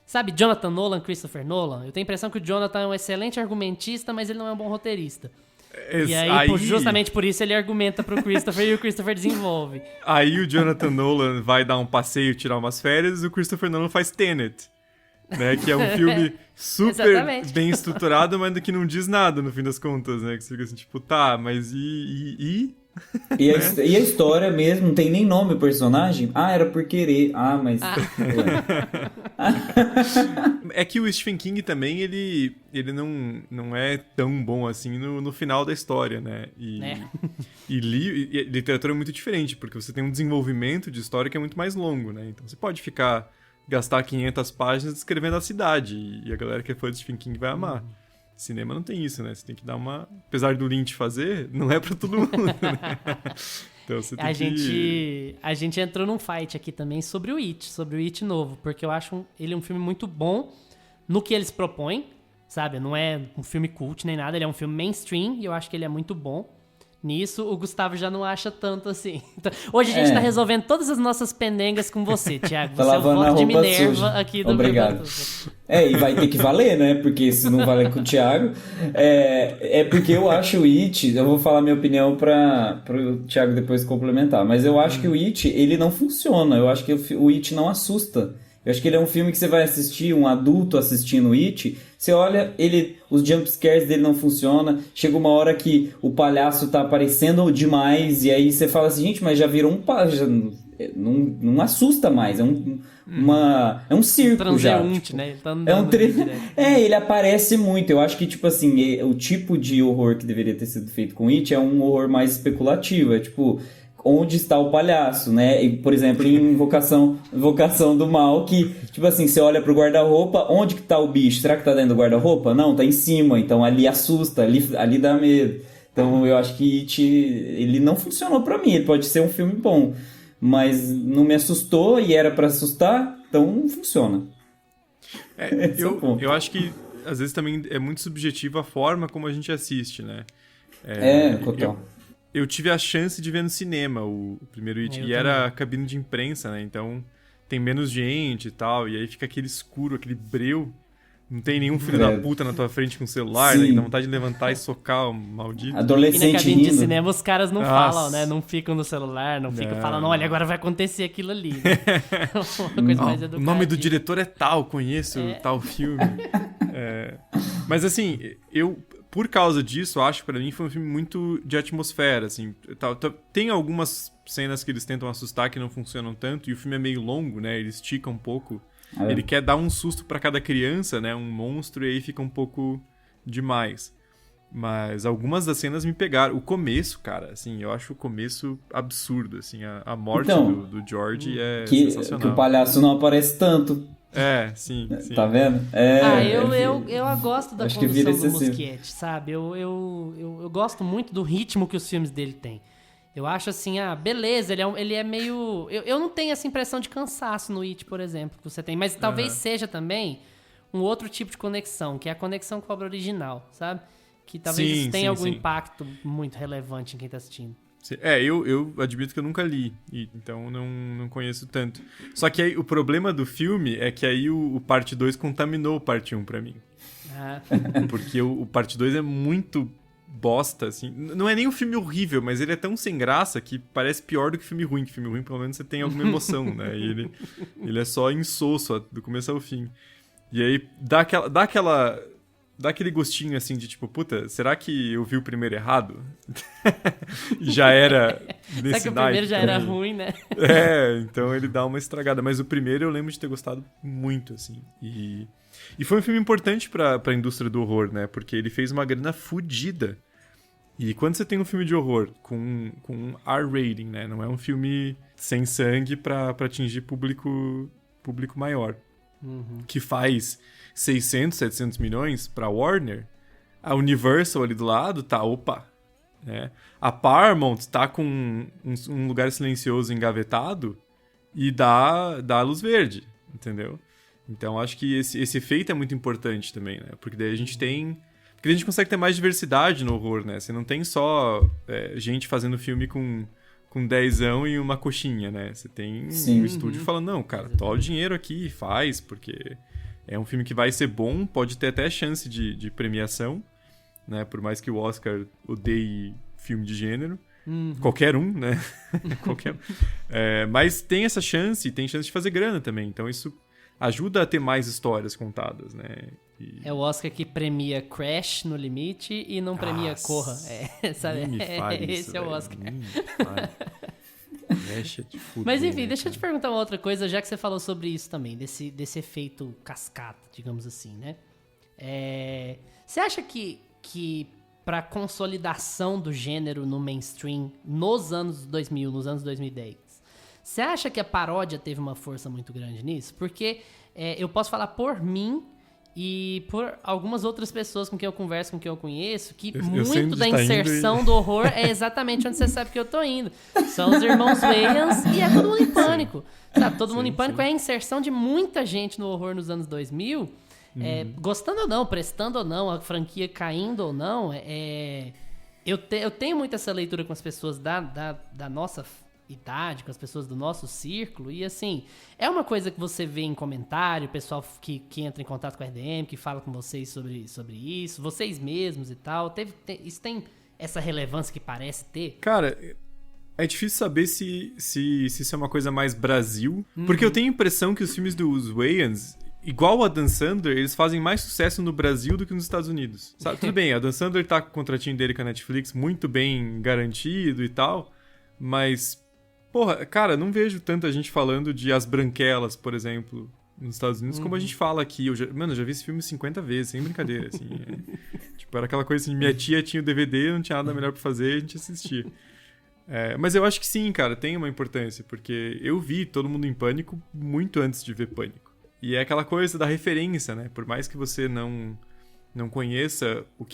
S2: sabe, Jonathan Nolan, Christopher Nolan? Eu tenho a impressão que o Jonathan é um excelente argumentista, mas ele não é um bom roteirista. E aí, justamente por isso, ele argumenta pro Christopher e o Christopher desenvolve.
S4: Aí o Jonathan Nolan vai dar um passeio, tirar umas férias, e o Christopher Nolan faz Tenet, né? Que é um filme super
S2: Exatamente.
S4: bem estruturado, mas que não diz nada, no fim das contas, né? Que você fica assim, tipo, tá, mas e?
S3: E a história mesmo, não tem nem nome o personagem? Ah, era por querer. Ah, mas...
S4: É que o Stephen King também, ele não é tão bom assim no final da história, né? E literatura é muito diferente, porque você tem um desenvolvimento de história que é muito mais longo, né? Então você pode gastar 500 páginas descrevendo a cidade, e a galera que é fã de Stephen King vai amar. Cinema não tem isso, né? Você tem que dar uma... Apesar do Lynch fazer, não é pra todo mundo, né? Então você tem
S2: A gente entrou num fight aqui também sobre o It novo, porque eu acho ele um filme muito bom no que eles propõem, sabe? Não é um filme cult nem nada, ele é um filme mainstream e eu acho que ele é muito bom. Nisso, o Gustavo já não acha tanto assim. Então, hoje a gente tá resolvendo todas as nossas pendengas com você, Thiago. Você é o voto de Minerva suja. Aqui do
S3: Obrigado. E vai ter que valer, né? Porque se não valer com o Thiago... É porque eu acho o It... Eu vou falar minha opinião pro Thiago depois complementar. Mas eu acho que o It, ele não funciona. Eu acho que o It não assusta. Eu acho que ele é um filme que você vai assistir, um adulto assistindo It, você olha, os jumpscares dele não funcionam, chega uma hora que o palhaço tá aparecendo demais, e aí você fala assim, gente, mas já virou um palhaço, não assusta mais, é um circo já. Tipo,
S2: né? Ele tá andando
S3: ele aparece muito, eu acho que, tipo assim, o tipo de horror que deveria ter sido feito com It é um horror mais especulativo, é tipo... Onde está o palhaço, né? E, por exemplo, em Invocação do Mal, que, tipo assim, você olha pro guarda-roupa, onde que tá o bicho? Será que tá dentro do guarda-roupa? Não, tá em cima, então ali assusta, ali dá medo. Então eu acho que It, ele não funcionou pra mim, ele pode ser um filme bom, mas não me assustou e era pra assustar, então não funciona.
S4: Eu acho que, às vezes, também é muito subjetiva a forma como a gente assiste, né?
S3: Total.
S4: Eu tive a chance de ver no cinema o primeiro It, e era cabine de imprensa, né? Então tem menos gente e tal, e aí fica aquele escuro, aquele breu. Não tem nenhum filho da puta na tua frente com o celular, né? E dá vontade de levantar e socar o maldito.
S3: Adolescente
S2: e na cabine
S3: rindo.
S2: de cinema os caras não falam, né? Não ficam no celular, não ficam falando, olha, agora vai acontecer aquilo ali. Né? Uma coisa mais educada.
S4: O nome do diretor é tal, conheço tal filme. Mas assim, por causa disso, acho que pra mim foi um filme muito de atmosfera, assim. Tem algumas cenas que eles tentam assustar que não funcionam tanto, e o filme é meio longo, né? Ele estica um pouco. Ele quer dar um susto pra cada criança, né? Um monstro, e aí fica um pouco demais. Mas algumas das cenas me pegaram. O começo, cara, assim, eu acho o começo absurdo, assim. A morte do George é sensacional.
S3: Que o palhaço não aparece tanto.
S4: Sim.
S3: Tá vendo?
S2: Eu gosto da condução do Muschietti, sabe? Eu gosto muito do ritmo que os filmes dele têm. Eu acho assim, beleza, ele é meio... Eu não tenho essa impressão de cansaço no It, por exemplo, que você tem. Mas talvez seja também um outro tipo de conexão, que é a conexão com a obra original, sabe? Que talvez isso tenha algum impacto muito relevante em quem tá assistindo.
S4: Eu admito que eu nunca li, então não conheço tanto. Só que aí o problema do filme é que aí o parte 2 contaminou o parte 1 pra mim. Porque o parte 2 é muito bosta, assim. Não é nem um filme horrível, mas ele é tão sem graça que parece pior do que filme ruim. Que filme ruim, pelo menos, você tem alguma emoção, né? E ele é só insosso do começo ao fim. E aí dá aquele gostinho, assim, de tipo, puta, será que eu vi o primeiro errado? Já era nesse
S2: Será que o primeiro já era ruim, né?
S4: Então ele dá uma estragada. Mas o primeiro eu lembro de ter gostado muito, assim. E foi um filme importante pra indústria do horror, né? Porque ele fez uma grana fodida. E quando você tem um filme de horror com um R-rating, né? Não é um filme sem sangue pra atingir público maior. Que faz 600, 700 milhões pra Warner, a Universal ali do lado tá, né? A Paramount tá com um Lugar Silencioso engavetado e dá a luz verde, entendeu? Então acho que esse efeito é muito importante também, né? Porque daí a gente tem... Porque a gente consegue ter mais diversidade no horror, né? Você não tem só gente fazendo filme com dezão e uma coxinha, né? Você tem um estúdio falando, não, cara, toma o dinheiro aqui e faz, porque é um filme que vai ser bom, pode ter até chance de premiação, né? Por mais que o Oscar odeie filme de gênero. Qualquer um, né? Qualquer um. Mas tem essa chance, tem chance de fazer grana também. Então isso ajuda a ter mais histórias contadas, né?
S2: É o Oscar que premia Crash no limite e não premia Corra. Sabe?
S4: Nem me fale isso,
S2: esse é o Oscar. Mas enfim,
S4: né,
S2: deixa eu te perguntar uma outra coisa, já que você falou sobre isso também, desse efeito cascata, digamos assim, né? Você acha que pra consolidação do gênero no mainstream nos anos 2000, nos anos 2010, você acha que a paródia teve uma força muito grande nisso? Porque eu posso falar por mim e por algumas outras pessoas com quem eu converso, com quem eu conheço, que muito da inserção do horror é exatamente onde você sabe que eu tô indo. São os irmãos Wayans e é Todo Mundo em Pânico. Sabe, Todo Mundo em Pânico é a inserção de muita gente no horror nos anos 2000, gostando ou não, prestando ou não, a franquia caindo ou não. Eu tenho muito essa leitura com as pessoas da nossa idade, com as pessoas do nosso círculo, e assim, é uma coisa que você vê em comentário, pessoal que entra em contato com a RDM, que fala com vocês sobre isso, vocês mesmos e tal, isso tem essa relevância que parece ter?
S4: Cara, é difícil saber se isso é uma coisa mais Brasil, porque eu tenho a impressão que os filmes dos Wayans, igual o Adam Sandler, eles fazem mais sucesso no Brasil do que nos Estados Unidos. Sabe? Tudo bem, o Adam Sandler tá com o contratinho dele com a Netflix muito bem garantido e tal, mas porra, cara, não vejo tanta gente falando de As Branquelas, por exemplo, nos Estados Unidos, como a gente fala aqui. Eu já vi esse filme 50 vezes, sem brincadeira, assim. Tipo, era aquela coisa assim, minha tia tinha o DVD, não tinha nada melhor pra fazer, a gente assistia. Mas eu acho que sim, cara, tem uma importância, porque eu vi Todo Mundo em Pânico muito antes de ver Pânico. E é aquela coisa da referência, né? Por mais que você não conheça o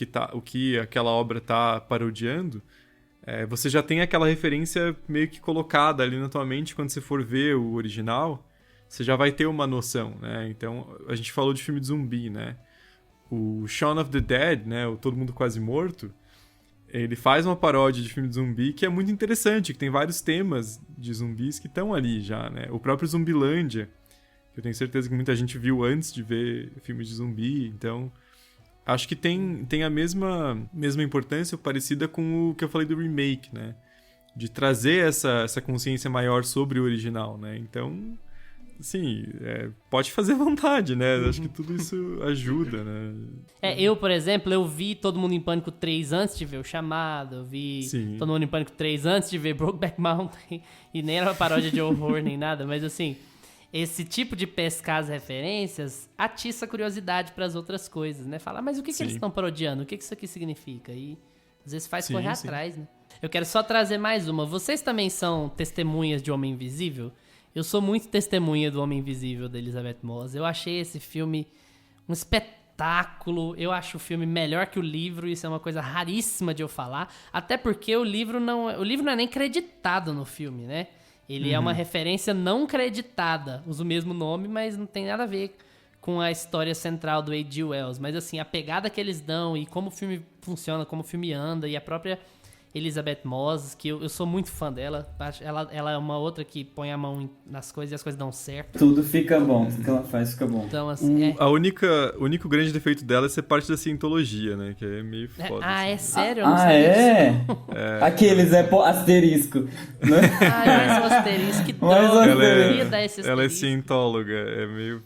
S4: que aquela obra tá parodiando, você já tem aquela referência meio que colocada ali na tua mente quando você for ver o original, você já vai ter uma noção, né? Então, a gente falou de filme de zumbi, né? O Shaun of the Dead, né? O Todo Mundo Quase Morto, ele faz uma paródia de filme de zumbi que é muito interessante, que tem vários temas de zumbis que estão ali já, né? O próprio Zumbilândia, que eu tenho certeza que muita gente viu antes de ver filme de zumbi, então acho que tem a mesma importância parecida com o que eu falei do remake, né? De trazer essa consciência maior sobre o original, né? Então, assim, pode fazer vontade, né? Acho que tudo isso ajuda, né?
S2: Eu, por exemplo, eu vi Todo Mundo em Pânico 3 antes de ver O Chamado, eu vi Todo Mundo em Pânico 3 antes de ver Brokeback Mountain, e nem era uma paródia de horror nem nada, mas assim, esse tipo de pescar as referências atiça a curiosidade para as outras coisas, né? Fala, mas o que eles estão parodiando? O que isso aqui significa? E às vezes faz correr atrás, né? Eu quero só trazer mais uma. Vocês também são testemunhas de Homem Invisível? Eu sou muito testemunha do Homem Invisível, da Elisabeth Moss. Eu achei esse filme um espetáculo. Eu acho o filme melhor que o livro. Isso é uma coisa raríssima de eu falar. Até porque o livro não é nem creditado no filme, né? Ele é uma referência não creditada. Usa o mesmo nome, mas não tem nada a ver com a história central do H.G. Wells. Mas assim, a pegada que eles dão e como o filme funciona, como o filme anda, e a própria Elisabeth Moss, que eu sou muito fã dela. Ela é uma outra que põe a mão nas coisas e as coisas dão certo.
S3: Tudo fica bom, tudo que ela faz fica bom.
S2: Então, assim,
S4: o único grande defeito dela é ser parte da cientologia, né? Que é meio foda.
S2: É
S4: assim.
S2: sério? Eu não sabia disso.
S3: Aqueles, asterisco.
S2: Mais um asterisco. Que
S4: Ela é cientóloga, é meio...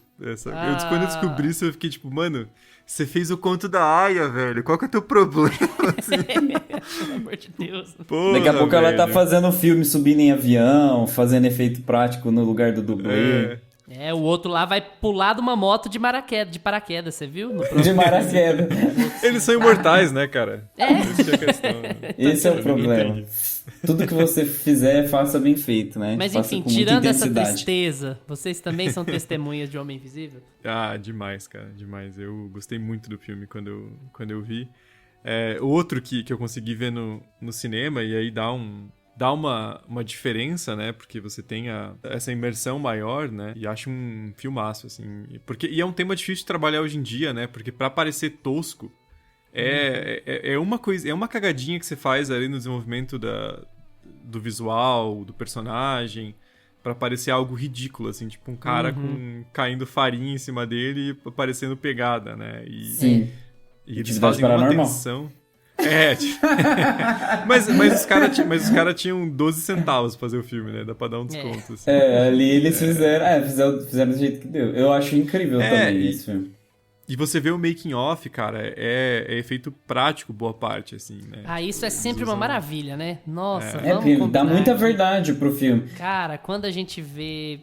S4: Quando eu descobri isso, eu fiquei tipo, mano, você fez o conto da Aya, velho. Qual que é o teu problema? Assim?
S2: Pelo amor de Deus.
S3: Porra, daqui a pouco velho. Ela tá fazendo filme subindo em avião, fazendo efeito prático no lugar do dublê.
S2: O outro lá vai pular de uma moto de paraquedas, você viu?
S3: De paraquedas.
S4: Eles são imortais, né, cara?
S3: Essa é a questão. Esse é o problema. Tudo que você fizer, faça bem feito, né?
S2: Mas enfim, tirando essa tristeza, vocês também são testemunhas de Homem Invisível?
S4: Demais, cara, demais. Eu gostei muito do filme quando eu vi. O outro que eu consegui ver no cinema, e aí dá uma diferença, né? Porque você tem essa imersão maior, né? E acho um filmaço, assim. E é um tema difícil de trabalhar hoje em dia, né? Porque pra parecer tosco, É uma coisa, é uma cagadinha que você faz ali no desenvolvimento do visual, do personagem, pra parecer algo ridículo, assim, tipo um cara caindo farinha em cima dele e parecendo pegada, né?
S3: Sim.
S4: E eles fazem uma tensão. mas os cara tinham 12 centavos pra fazer o filme, né? Dá pra dar um desconto. Assim.
S3: Ali eles fizeram do jeito que deu. Eu acho incrível também esse filme.
S4: E você vê o making off, cara, é efeito prático boa parte, assim, né?
S2: Isso é sempre uma maravilha, né? Nossa,
S3: vamos dá muita verdade pro filme.
S2: Cara, quando a gente vê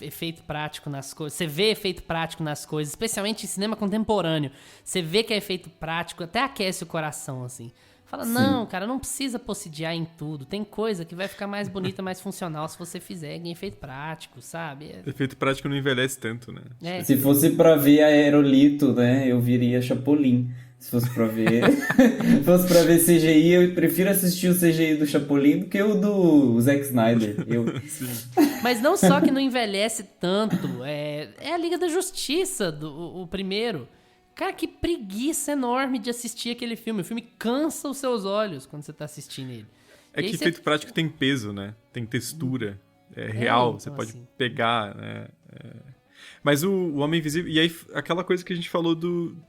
S2: efeito prático nas coisas, você vê efeito prático nas coisas, especialmente em cinema contemporâneo, você vê que é efeito prático, até aquece o coração, assim. Fala, não, cara, não precisa possidiar em tudo. Tem coisa que vai ficar mais bonita, mais funcional se você fizer em efeito prático, sabe?
S4: Efeito prático não envelhece tanto, né?
S3: Se fosse pra ver Aerolito, né, eu viria Chapolin. Se fosse pra ver CGI, eu prefiro assistir o CGI do Chapolin do que o do Zack Snyder.
S2: Mas não só que não envelhece tanto, é a Liga da Justiça, o primeiro. Cara, que preguiça enorme de assistir aquele filme. O filme cansa os seus olhos quando você tá assistindo ele.
S4: Que efeito prático tem peso, né? Tem textura. É real, então, você pode pegar, né? Mas o Homem Invisível... E aí, aquela coisa que a gente falou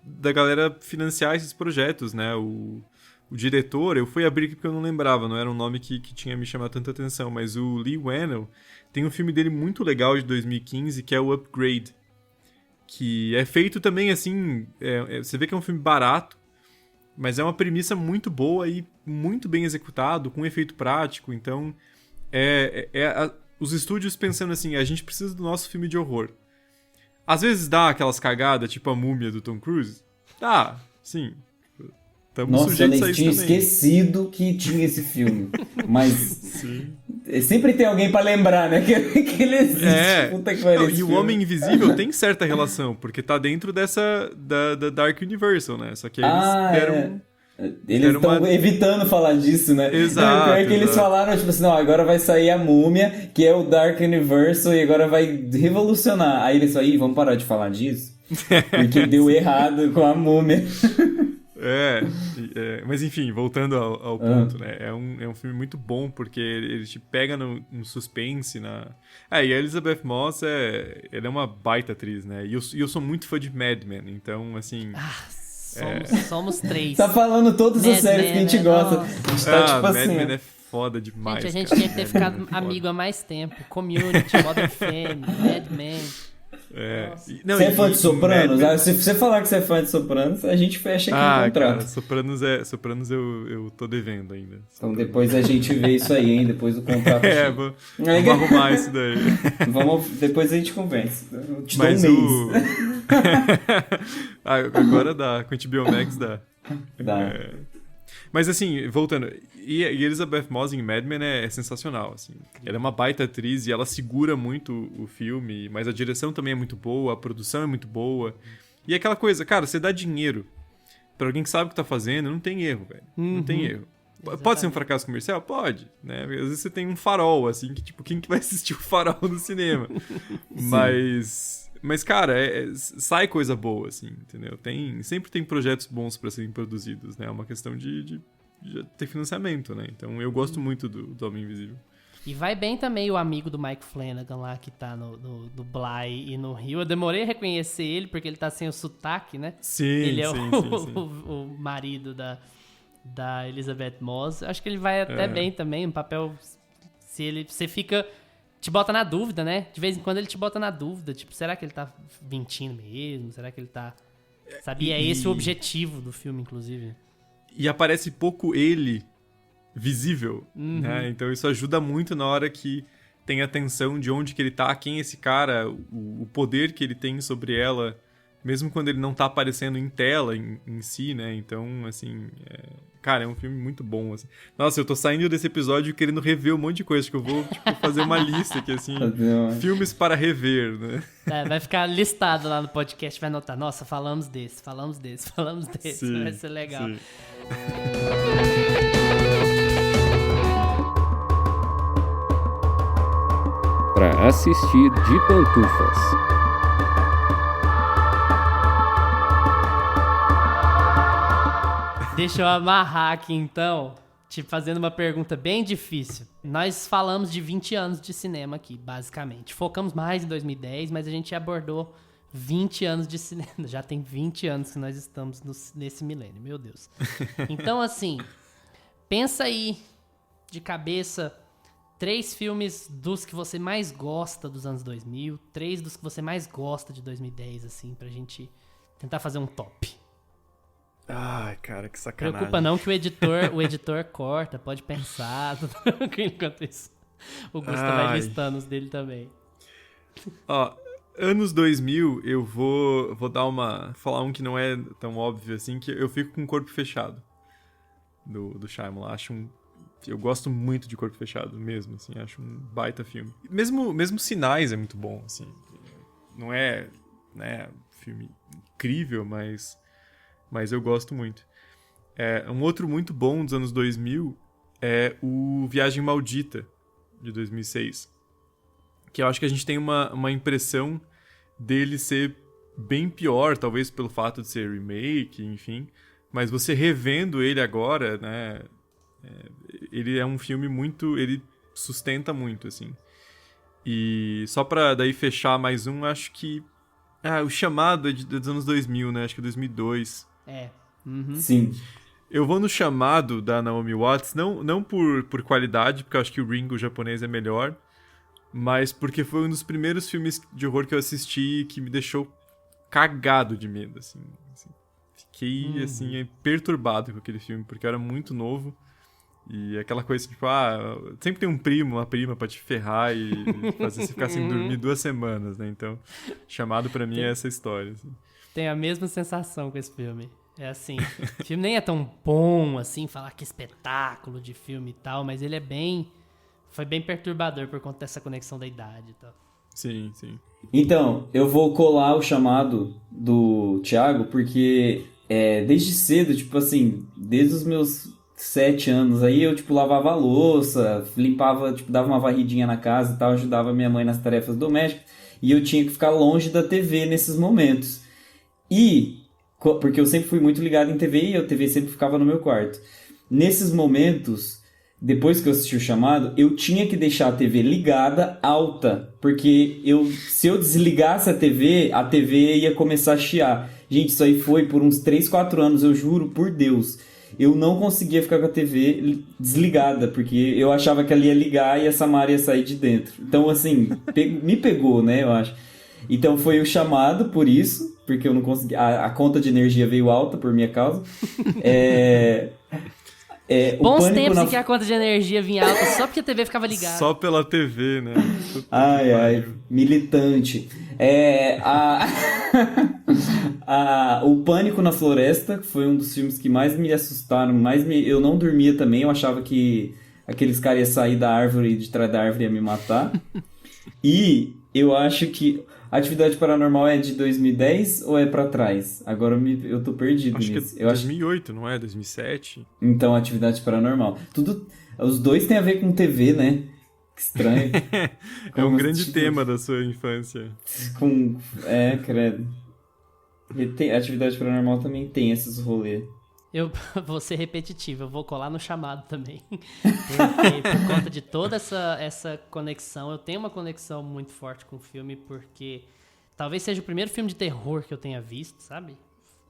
S4: da galera financiar esses projetos, né? O diretor, eu fui abrir aqui porque eu não lembrava, não era um nome que tinha me chamado tanta atenção, mas o Leigh Whannell tem um filme dele muito legal de 2015, que é o Upgrade. Que é feito também, assim... você vê que é um filme barato, mas é uma premissa muito boa e muito bem executado, com efeito prático. Então, os estúdios pensando assim, a gente precisa do nosso filme de horror. Às vezes dá aquelas cagadas, tipo a Múmia do Tom Cruise. Dá, sim.
S3: Nossa, eu tinha esquecido que tinha esse filme. Mas sempre tem alguém pra lembrar, né? Que ele existe. Puta que pariu.
S4: E o Homem Invisível tem certa relação, porque tá dentro da Dark Universal, né? Só que eles deram...
S3: Eles estão evitando falar disso, né?
S4: Exato.
S3: É que eles falaram, tipo assim, não, agora vai sair a Múmia, que é o Dark Universal, e agora vai revolucionar. Aí eles falaram, vamos parar de falar disso? Porque deu errado com a Múmia.
S4: Mas enfim, voltando ao ponto, né? É um filme muito bom, porque ele te pega no suspense, e a Elizabeth Moss, ela é uma baita atriz, né? E eu sou muito fã de Mad Men, então, assim...
S2: Somos três.
S3: Tá falando todas as séries que a gente gosta. A gente tá tipo assim...
S4: Mad Men é foda demais,
S2: gente, a gente tinha que ter ficado amigo há mais tempo. Community, Modern Family, Mad Men...
S3: Você é fã de Sopranos? Se você falar que você é fã de Sopranos, a gente fecha aqui o contrato.
S4: Cara, Sopranos eu tô devendo ainda.
S3: Então depois a gente vê isso aí, hein? Depois do contrato.
S4: Vamos arrumar isso daí.
S3: Depois a gente convence. Eu te
S4: Mas
S3: dou um mês.
S4: Agora dá, com o HBO Max dá.
S3: Dá.
S4: Mas assim, voltando, e Elizabeth Moss em Mad Men é sensacional, assim. Ela é uma baita atriz e ela segura muito o filme, mas a direção também é muito boa, a produção é muito boa. E é aquela coisa, cara, você dá dinheiro pra alguém que sabe o que tá fazendo, não tem erro, velho. Não tem erro. Exatamente. Pode ser um fracasso comercial? Pode, né? Às vezes você tem um Farol, assim, que tipo, quem que vai assistir o Farol no cinema? Mas, cara, sai coisa boa, assim, entendeu? Sempre tem projetos bons pra serem produzidos, né? É uma questão de ter financiamento, né? Então, eu gosto muito do Homem Invisível.
S2: E vai bem também o amigo do Mike Flanagan lá, que tá no Bly e no Rio. Eu demorei a reconhecer ele, porque ele tá sem o sotaque, né?
S4: Sim,
S2: ele é
S4: sim.
S2: o marido da Elizabeth Moss. Acho que ele vai até bem também, um papel... Você fica... Te bota na dúvida, né? De vez em quando ele te bota na dúvida. Tipo, será que ele tá mentindo mesmo? Será que ele tá... Sabe? É esse o objetivo do filme, inclusive.
S4: E aparece pouco ele visível, né? Então isso ajuda muito na hora que tem a tensão de onde que ele tá, quem é esse cara, o poder que ele tem sobre ela, mesmo quando ele não tá aparecendo em tela em si, né? Então, assim... Cara, é um filme muito bom, assim. Nossa, eu tô saindo desse episódio querendo rever um monte de coisa, que eu vou, tipo, fazer uma lista aqui, assim, filmes para rever, né?
S2: Vai ficar listado lá no podcast, vai anotar, nossa, falamos desse, sim, vai ser legal. Sim.
S1: Para assistir de pantufas.
S2: Deixa eu amarrar aqui, então, te fazendo uma pergunta bem difícil. Nós falamos de 20 anos de cinema aqui, basicamente. Focamos mais em 2010, mas a gente abordou 20 anos de cinema. Já tem 20 anos que nós estamos nesse milênio, meu Deus. Então, assim, pensa aí, de cabeça, 3 filmes dos que você mais gosta dos anos 2000, 3 dos que você mais gosta de 2010, assim, pra gente tentar fazer um top.
S4: Ai, cara, que sacanagem.
S2: Preocupa não que o editor corta, pode pensar. Enquanto isso, o Gusto vai listando os dele também.
S4: Ó, anos 2000, eu vou falar um que não é tão óbvio assim, que eu fico com o Corpo Fechado, do Shyamalan. Eu gosto muito de Corpo Fechado, mesmo, assim, acho um baita filme. Mesmo Sinais é muito bom, assim. Não é, né, filme incrível, mas eu gosto muito. Um outro muito bom dos anos 2000 é o Viagem Maldita, de 2006. Que eu acho que a gente tem uma impressão dele ser bem pior, talvez pelo fato de ser remake, enfim. Mas você revendo ele agora, né, ele é um filme muito... Ele sustenta muito, assim. E só pra daí fechar mais um, acho que... o Chamado é dos anos 2000, né? Acho que é 2002.
S2: Uhum.
S3: Sim.
S4: Eu vou no Chamado da Naomi Watts, não por qualidade, porque eu acho que o Ringo japonês é melhor, mas porque foi um dos primeiros filmes de horror que eu assisti que me deixou cagado de medo, assim. Fiquei, assim, perturbado com aquele filme, porque eu era muito novo. E aquela coisa, tipo, sempre tem um primo, uma prima pra te ferrar e fazer você ficar sem dormir 2 semanas, né? Então, Chamado pra mim é essa história, assim.
S2: Tem a mesma sensação com esse filme. É assim, o filme nem é tão bom, assim, falar que espetáculo de filme e tal, mas ele foi bem perturbador por conta dessa conexão da idade e tal.
S4: Sim, sim.
S3: Então, eu vou colar o Chamado do Thiago, porque desde cedo, tipo assim, desde os meus 7 anos aí, eu, tipo, lavava a louça, limpava, tipo, dava uma varridinha na casa e tal, ajudava minha mãe nas tarefas domésticas, e eu tinha que ficar longe da TV nesses momentos. Porque eu sempre fui muito ligado em TV e a TV sempre ficava no meu quarto. Nesses momentos, depois que eu assisti o Chamado, eu tinha que deixar a TV ligada, alta, porque se eu desligasse a TV ia começar a chiar. Gente, isso aí foi por uns 3, 4 anos, eu juro por Deus. Eu não conseguia ficar com a TV desligada, porque eu achava que ela ia ligar e a Samara ia sair de dentro. Então, assim, me pegou, né, eu acho. Então foi o Chamado por isso, porque eu não consegui. A conta de energia veio alta por minha causa.
S2: Bons tempos em que a conta de energia vinha alta só porque a TV ficava ligada.
S4: Só pela TV, né?
S3: Ai, militante. O Pânico na Floresta foi um dos filmes que mais me assustaram, eu não dormia também, eu achava que aqueles caras iam sair da árvore, de trás da árvore ia me matar. E eu acho que Atividade Paranormal é de 2010 ou é pra trás? Agora eu tô perdido
S4: nisso.
S3: Nisso.
S4: Que é 2008, não é? 2007?
S3: Então, Atividade Paranormal. Os dois têm a ver com TV, né? Que estranho.
S4: É um grande tema da sua infância.
S3: Credo. Atividade Paranormal também tem esses rolês.
S2: Eu vou ser repetitivo, eu vou colar no Chamado também. Porque por conta de toda essa conexão, eu tenho uma conexão muito forte com o filme, porque talvez seja o primeiro filme de terror que eu tenha visto, sabe?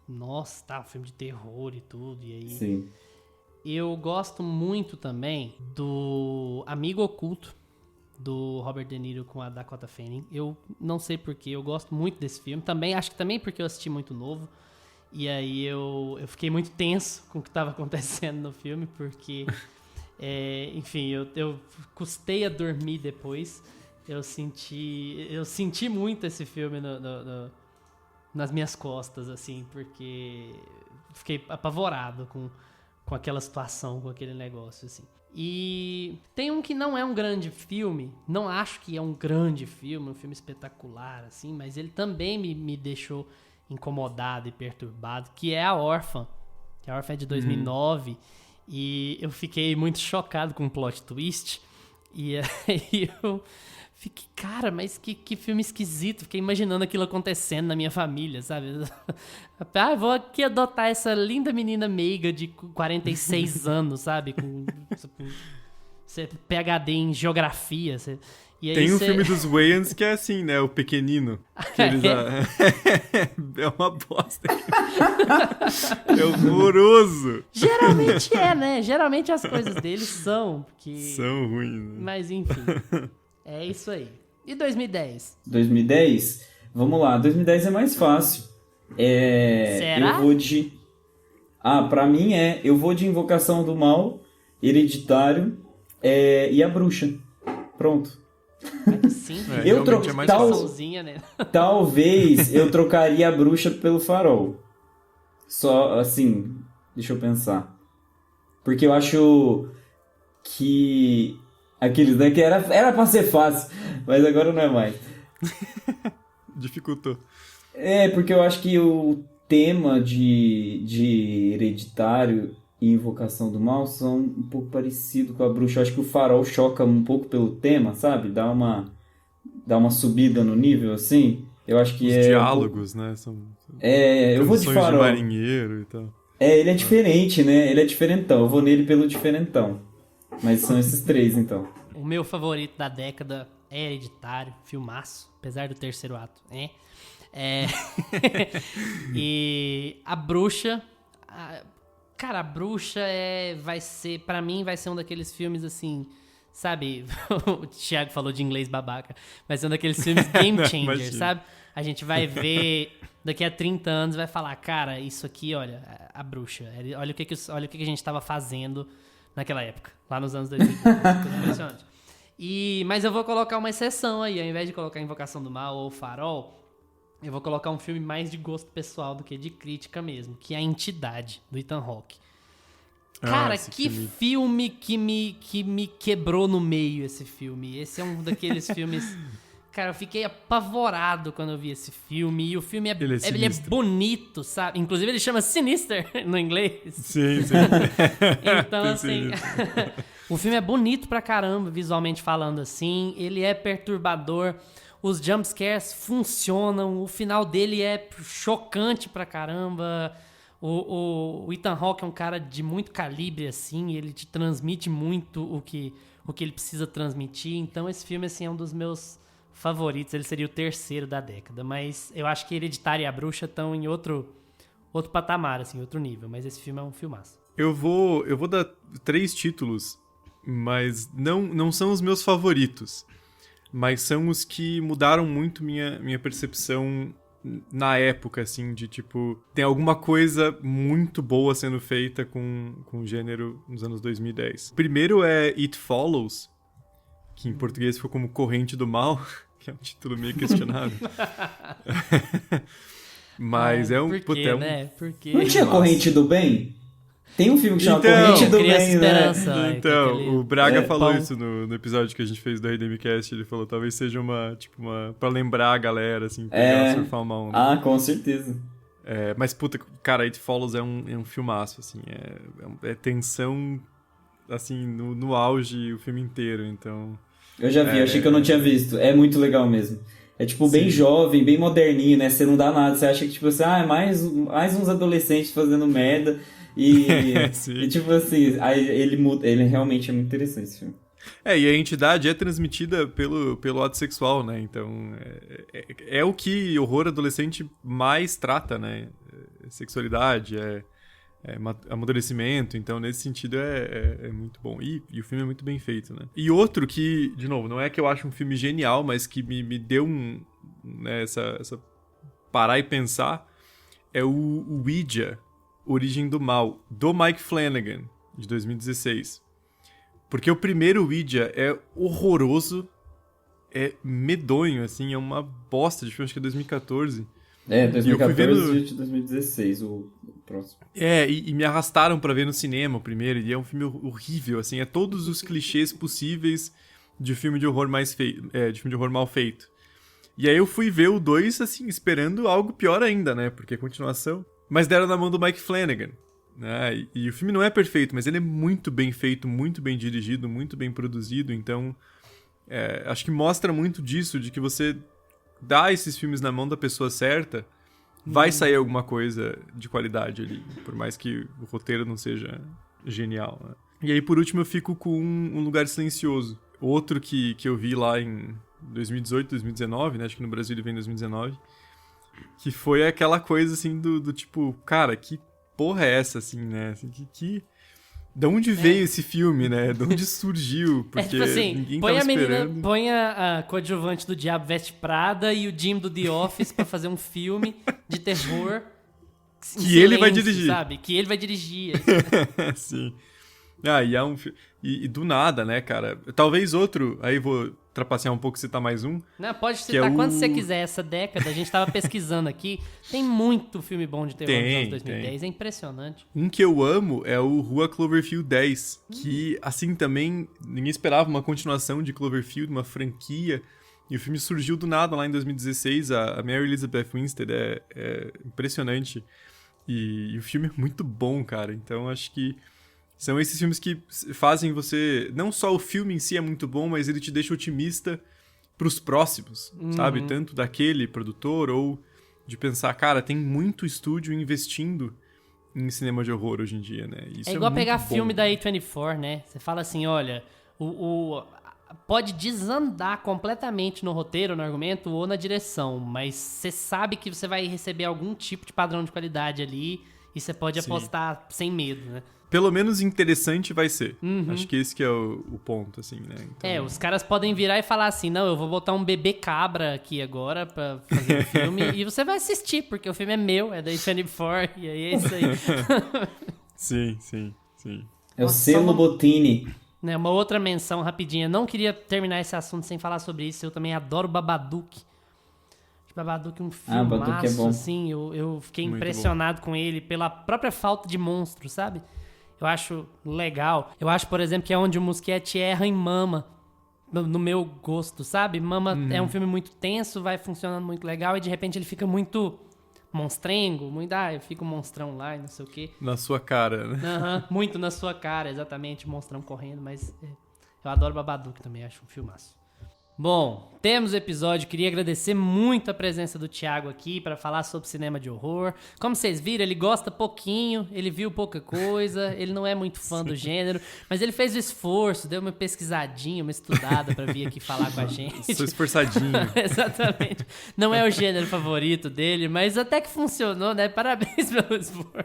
S2: Nossa, um filme de terror e tudo, e aí...
S3: Sim.
S2: Eu gosto muito também do Amigo Oculto, do Robert De Niro com a Dakota Fanning. Eu não sei porquê, eu gosto muito desse filme. Acho que também porque eu assisti muito novo. E aí eu fiquei muito tenso com o que estava acontecendo no filme, porque, enfim, eu custei a dormir depois. Eu senti muito esse filme nas minhas costas, assim, porque fiquei apavorado com aquela situação, com aquele negócio, assim. E tem um que não é um grande filme, não acho que é um grande filme, um filme espetacular, assim, mas ele também me deixou incomodado e perturbado, que é A Órfã. A Órfã é de 2009 e eu fiquei muito chocado com o plot twist e aí eu Fiquei, cara, mas que filme esquisito. Fiquei imaginando aquilo acontecendo na minha família, sabe? Vou aqui adotar essa linda menina meiga de 46 anos, sabe? Com PhD em geografia. E aí
S4: tem um filme dos Wayans que é assim, né? O Pequenino. Que eles, é uma bosta. É horroroso.
S2: Geralmente né? Geralmente as coisas deles são. Porque...
S4: São ruins, né?
S2: Mas enfim, é isso aí. E 2010?
S3: 2010? Vamos lá, 2010 é mais fácil.
S2: Será?
S3: Eu vou de... pra mim eu vou de Invocação do Mal, Hereditário e A Bruxa. Pronto.
S2: Sim,
S4: realmente é mais fácil.
S2: Né?
S3: Talvez eu trocaria A Bruxa pelo Farol. Só, assim, deixa eu pensar. Porque eu acho que aqueles, né, que era pra ser fácil, mas agora não é mais.
S4: Dificultou.
S3: Porque eu acho que o tema de Hereditário e Invocação do Mal são um pouco parecidos com A Bruxa. Eu acho que o Farol choca um pouco pelo tema, sabe? Dá uma subida no nível, assim. Eu acho que
S4: os diálogos, né? São
S3: eu vou de Farol.
S4: De marinheiro e tal.
S3: Ele é diferente, né? Ele é diferentão. Eu vou nele pelo diferentão. Mas são esses três, então.
S2: O meu favorito da década é Hereditário, filmaço, apesar do terceiro ato. E A Bruxa... Cara, A Bruxa vai ser... Pra mim, vai ser um daqueles filmes, assim... Sabe? O Thiago falou de inglês babaca. Vai ser um daqueles filmes game changer, sabe? A gente vai ver... Daqui a 30 anos vai falar... Cara, isso aqui, olha... A Bruxa. Olha o que a gente tava fazendo naquela época. Lá nos anos 2000. Coisa impressionante. Mas eu vou colocar uma exceção aí. Ao invés de colocar Invocação do Mal ou Farol... Eu vou colocar um filme mais de gosto pessoal do que de crítica mesmo, que é A Entidade, do Ethan Hawke. Cara, que filme que me quebrou no meio, esse filme. Esse é um daqueles filmes... Cara, eu fiquei apavorado quando eu vi esse filme. E o filme ele é bonito, sabe? Inclusive ele chama Sinister no inglês.
S4: Sim.
S2: Então, assim... O filme é bonito pra caramba, visualmente falando assim. Ele é perturbador. Os jumpscares funcionam, o final dele é chocante pra caramba. O Ethan Hawke é um cara de muito calibre, assim, ele te transmite muito o que ele precisa transmitir. Então esse filme, assim, é um dos meus favoritos. Ele seria o terceiro da década, mas eu acho que Hereditário e A Bruxa estão em outro patamar, assim, outro nível. Mas esse filme é um filmaço.
S4: Eu vou dar 3 títulos, mas não são os meus favoritos. Mas são os que mudaram muito minha percepção na época, assim, de tipo... Tem alguma coisa muito boa sendo feita com o gênero nos anos 2010. O primeiro é It Follows, que em português ficou como Corrente do Mal, que é um título meio questionável. Mas é um...
S2: Por quê, né? Porque...
S3: Não tinha Corrente do Bem? Tem um filme que chama Corrente do Bem, né?
S4: Então, o Braga falou isso no episódio que a gente fez do RDMcast. Ele falou, talvez seja uma pra lembrar a galera, assim, pegar, surfar uma onda.
S3: Com certeza.
S4: Mas, puta, cara, It Follows é um filmaço, assim. É tensão, assim, no auge o filme inteiro, então...
S3: Eu já vi, achei que eu não tinha visto. É muito legal mesmo. É, tipo, bem jovem, bem moderninho, né? Você não dá nada. Você acha que, tipo assim, é mais uns adolescentes fazendo merda... E tipo assim, aí ele realmente é muito interessante esse filme.
S4: E a entidade é transmitida pelo ato sexual, né? Então, é o que horror adolescente mais trata, né? Sexualidade, amadurecimento. Então, nesse sentido, é muito bom. E o filme é muito bem feito, né? E outro que, de novo, não é que eu acho um filme genial, mas que me deu né, essa parar e pensar, é o Ouija, Origem do Mal, do Mike Flanagan, de 2016. Porque o primeiro Ouija é horroroso, é medonho, assim, é uma bosta de filme, acho que é 2014.
S3: 2014 e 2016, o próximo.
S4: E me arrastaram pra ver no cinema o primeiro, e é um filme horrível, assim, é todos os clichês possíveis de filme de horror de filme de horror mal feito. E aí eu fui ver o 2, assim, esperando algo pior ainda, né, porque é continuação. Mas deram na mão do Mike Flanagan, né? E o filme não é perfeito, mas ele é muito bem feito, muito bem dirigido, muito bem produzido. Então, acho que mostra muito disso, de que você dá esses filmes na mão da pessoa certa, vai sair alguma coisa de qualidade ali, por mais que o roteiro não seja genial, né? E aí, por último, eu fico com Um Lugar Silencioso. Outro que eu vi lá em 2018, 2019, né? Acho que no Brasil ele vem em 2019. Que foi aquela coisa, assim, do tipo... Cara, que porra é essa, assim, né? Assim, de onde veio esse filme, né? De onde surgiu? Porque
S2: tipo assim,
S4: ninguém
S2: põe
S4: tava
S2: a menina,
S4: esperando.
S2: põe a coadjuvante do Diabo Veste Prada e o Jim do The Office pra fazer um filme de terror em
S4: Que ele vai
S2: silêncio,
S4: dirigir.
S2: sabe? Que ele vai dirigir.
S4: Sim. E é um e do nada, né, cara? Talvez outro, aí vou trapacear um pouco e citar mais um.
S2: Não, pode
S4: Que é
S2: citar
S4: o-
S2: quando você quiser. Essa década, a gente tava pesquisando aqui, tem muito filme bom de terror nos anos 2010. É impressionante.
S4: Um que eu amo é o Rua Cloverfield 10, que, assim, também ninguém esperava uma continuação de Cloverfield, uma franquia, e o filme surgiu do nada lá em 2016, a Mary Elizabeth Winstead é impressionante, e o filme é muito bom, cara, então acho que são esses filmes que fazem você... Não só o filme em si é muito bom, mas ele te deixa otimista pros próximos, sabe? Tanto daquele produtor ou de pensar, cara, tem muito estúdio investindo em cinema de horror hoje em dia, né? Isso
S2: É igual
S4: muito
S2: pegar
S4: bom.
S2: filme da A24, né? Você fala assim, olha, pode desandar completamente no roteiro, no argumento ou na direção, mas você sabe que você vai receber algum tipo de padrão de qualidade ali e você pode
S4: Sim.
S2: apostar sem medo, né?
S4: Pelo menos interessante vai ser. Acho que esse que é o ponto, assim, né? Então,
S2: Os caras podem virar e falar assim, não, eu vou botar um bebê cabra aqui agora pra fazer o filme e você vai assistir, porque o filme é meu, é da A24 e aí é isso aí.
S4: Sim.
S3: É o
S2: Nossa,
S3: selo Botini.
S2: Né, uma outra menção rapidinha. Não queria terminar esse assunto sem falar sobre isso. Eu também adoro Babadook. Babadook é um
S3: Babadook é
S2: filmaço,
S3: bom.
S2: assim. Eu fiquei
S4: Muito
S2: impressionado com ele pela própria falta de monstro, sabe? Eu acho legal. Eu acho, por exemplo, que é onde o Muschietti erra em Mama. No meu gosto, sabe? Mama é um filme muito tenso, vai funcionando muito legal e de repente ele fica muito monstrengo. Muito, eu fico um monstrão lá e não sei o quê.
S4: na sua cara, né?
S2: Aham, muito na sua cara, exatamente, monstrão correndo, mas eu adoro Babadook também, acho um filmaço. Bom, temos o episódio, queria agradecer muito a presença do Thiago aqui para falar sobre cinema de horror. Como vocês viram, ele gosta pouquinho, ele viu pouca coisa, ele não é muito fã do gênero, mas ele fez o esforço, deu uma pesquisadinha, uma estudada para vir aqui falar com a gente.
S4: Sou esforçadinho.
S2: Exatamente. Não é o gênero favorito dele, mas até que funcionou, né? Parabéns pelo esforço.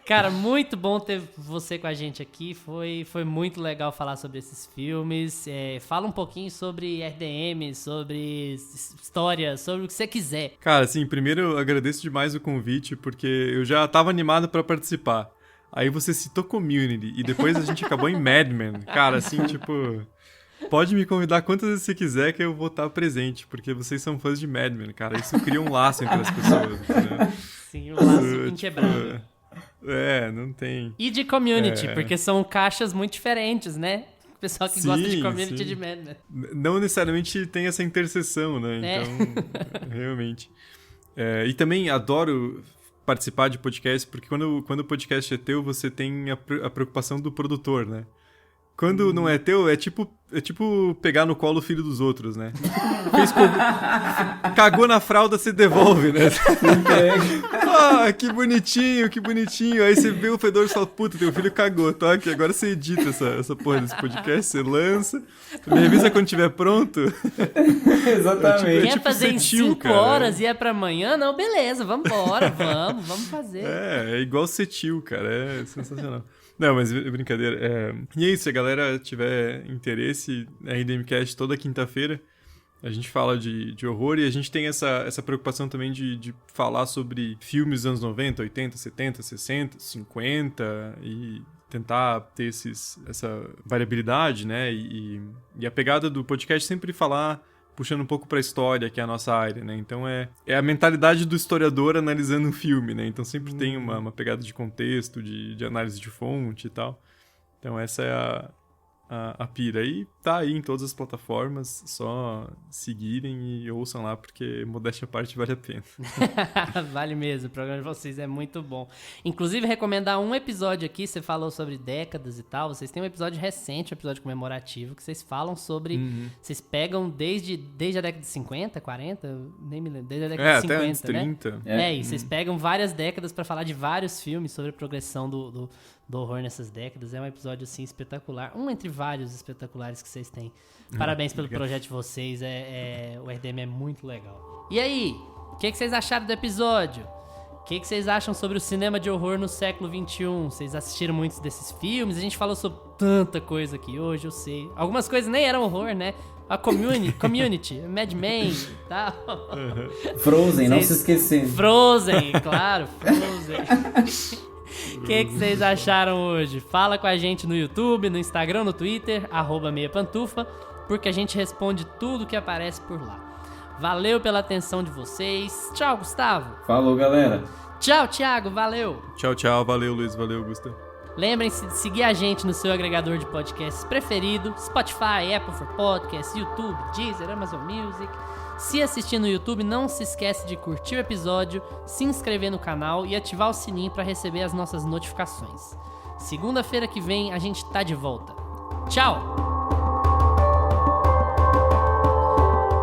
S2: Cara, muito bom ter você com a gente aqui. Foi muito legal falar sobre esses filmes. Fala um pouquinho sobre RDM, sobre história, sobre o que você quiser.
S4: Cara, assim, primeiro eu agradeço demais o convite, porque eu já tava animado pra participar. Aí você citou Community, e depois a gente acabou em Mad Men. Cara, assim, tipo... Pode me convidar quantas vezes você quiser que eu vou estar presente, porque vocês são fãs de Mad Men, cara. Isso cria um laço entre as pessoas, né?
S2: Sim, o laço inquebrável.
S4: Não tem...
S2: E de Community, porque são caixas muito diferentes, né? O pessoal que gosta de Community
S4: sim.
S2: de Mad Men.
S4: Não necessariamente tem essa interseção, né? Então, realmente. E também adoro participar de podcast, porque quando o podcast é teu, você tem a preocupação do produtor, né? Quando não é teu, é tipo pegar no colo o filho dos outros, né? Cagou na fralda, você devolve, né? Que bonitinho, que bonitinho. Aí você vê o fedor e fala, puta, teu filho cagou, tá aqui. Agora você edita essa porra desse podcast, você lança, me avisa quando estiver pronto.
S3: Exatamente.
S2: Quer fazer em
S4: ser tio,
S2: 5
S4: cara.
S2: horas e é pra amanhã? Não, beleza, vambora, vamos fazer.
S4: É igual ser tio, cara, é sensacional. Não, mas brincadeira. E é isso, se a galera tiver interesse, a RDMcast toda quinta-feira, a gente fala de horror e a gente tem essa preocupação também de falar sobre filmes dos anos 90, 80, 70, 60, 50 e tentar ter essa variabilidade, né? E a pegada do podcast é sempre falar, puxando um pouco pra história, que é a nossa área, né? Então é a mentalidade do historiador analisando um filme, né? Então sempre tem uma pegada de contexto, de análise de fonte e tal. Então essa a pira. E tá aí em todas as plataformas, só seguirem e ouçam lá, porque modéstia à parte vale a pena.
S2: Vale mesmo, o programa de vocês é muito bom. Inclusive, recomendar um episódio aqui, você falou sobre décadas e tal, vocês têm um episódio recente, um episódio comemorativo, que vocês falam sobre... Vocês pegam desde a década de 50, 40, nem me lembro, desde a década de 50,
S4: até antes, 30.
S2: Né? E vocês pegam várias décadas pra falar de vários filmes sobre a progressão do horror nessas décadas. É um episódio, assim, espetacular. Um entre vários espetaculares que vocês têm. Parabéns pelo projeto de vocês. O RDM é muito legal. E aí? O que vocês acharam do episódio? O que vocês acham sobre o cinema de horror no século XXI? Vocês assistiram muitos desses filmes? A gente falou sobre tanta coisa aqui hoje, eu sei. Algumas coisas nem eram horror, né? A Community, Mad Men e tal.
S3: Frozen, não se esquecer.
S2: Frozen, claro, Frozen. O que vocês acharam hoje? Fala com a gente no YouTube, no Instagram, no Twitter, @meiapantufa, porque a gente responde tudo que aparece por lá. Valeu pela atenção de vocês. Tchau, Gustavo.
S3: Falou, galera.
S2: Tchau, Thiago. Valeu.
S4: Tchau. Valeu, Luiz. Valeu, Gustavo.
S2: Lembrem-se de seguir a gente no seu agregador de podcasts preferido, Spotify, Apple for Podcasts, YouTube, Deezer, Amazon Music. Se assistir no YouTube, não se esquece de curtir o episódio, se inscrever no canal e ativar o sininho para receber as nossas notificações. Segunda-feira que vem a gente tá de volta. Tchau!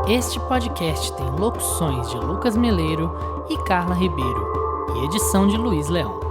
S2: Este podcast tem locuções de Lucas Meleiro e Carla Ribeiro e edição de Luiz Leão.